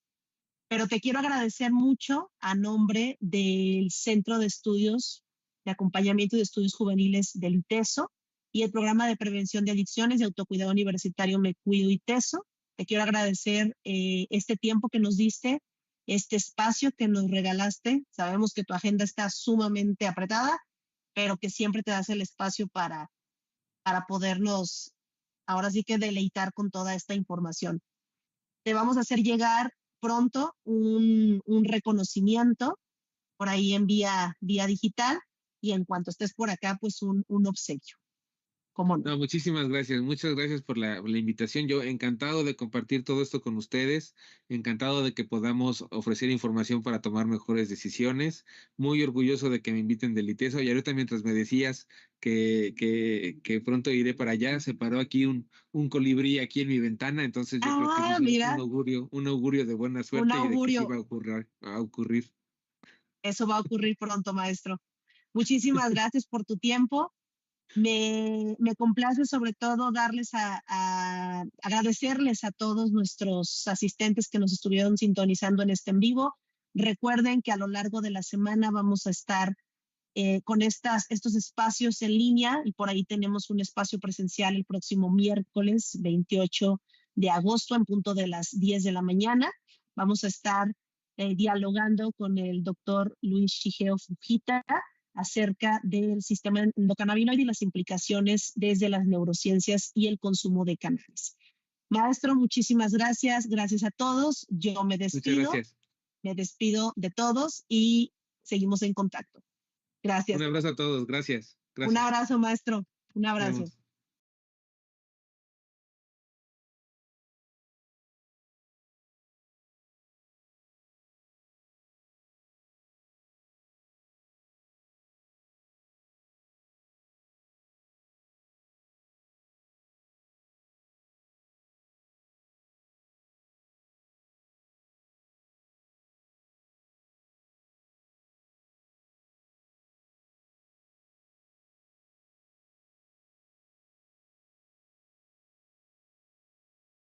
Pero te quiero agradecer mucho a nombre del Centro de Estudios de Acompañamiento de Estudios Juveniles del ITESO y el Programa de Prevención de Adicciones de Autocuidado Universitario Me Cuido ITESO. Te quiero agradecer este tiempo que nos diste, este espacio que nos regalaste. Sabemos que tu agenda está sumamente apretada, pero que siempre te das el espacio para podernos ahora sí que deleitar con toda esta información. Te vamos a hacer llegar pronto un reconocimiento por ahí en vía digital, y en cuanto estés por acá, pues un obsequio. ¿Cómo no? No, muchísimas gracias, muchas gracias por la invitación. Yo encantado de compartir todo esto con ustedes, encantado de que podamos ofrecer información para tomar mejores decisiones, muy orgulloso de que me inviten del ITESO. Y ahorita mientras me decías que pronto iré para allá, se paró aquí un colibrí aquí en mi ventana, entonces yo creo que eso es Mira, un augurio de buena suerte y de que sí va a ocurrir. Eso va a ocurrir pronto, maestro. Muchísimas gracias por tu tiempo. Me complace sobre todo agradecerles a todos nuestros asistentes que nos estuvieron sintonizando en este en vivo. Recuerden que a lo largo de la semana vamos a estar con estos espacios en línea, y por ahí tenemos un espacio presencial el próximo miércoles 28 de agosto en punto de las 10 de la mañana. Vamos a estar dialogando con el doctor Luis Shigeo Fujita acerca del sistema endocannabinoide y las implicaciones desde las neurociencias y el consumo de cannabis. Maestro, muchísimas gracias. Gracias a todos. Yo me despido. Muchas gracias. Me despido de todos y seguimos en contacto. Gracias. Un abrazo a todos. Gracias. Un abrazo, maestro. Un abrazo.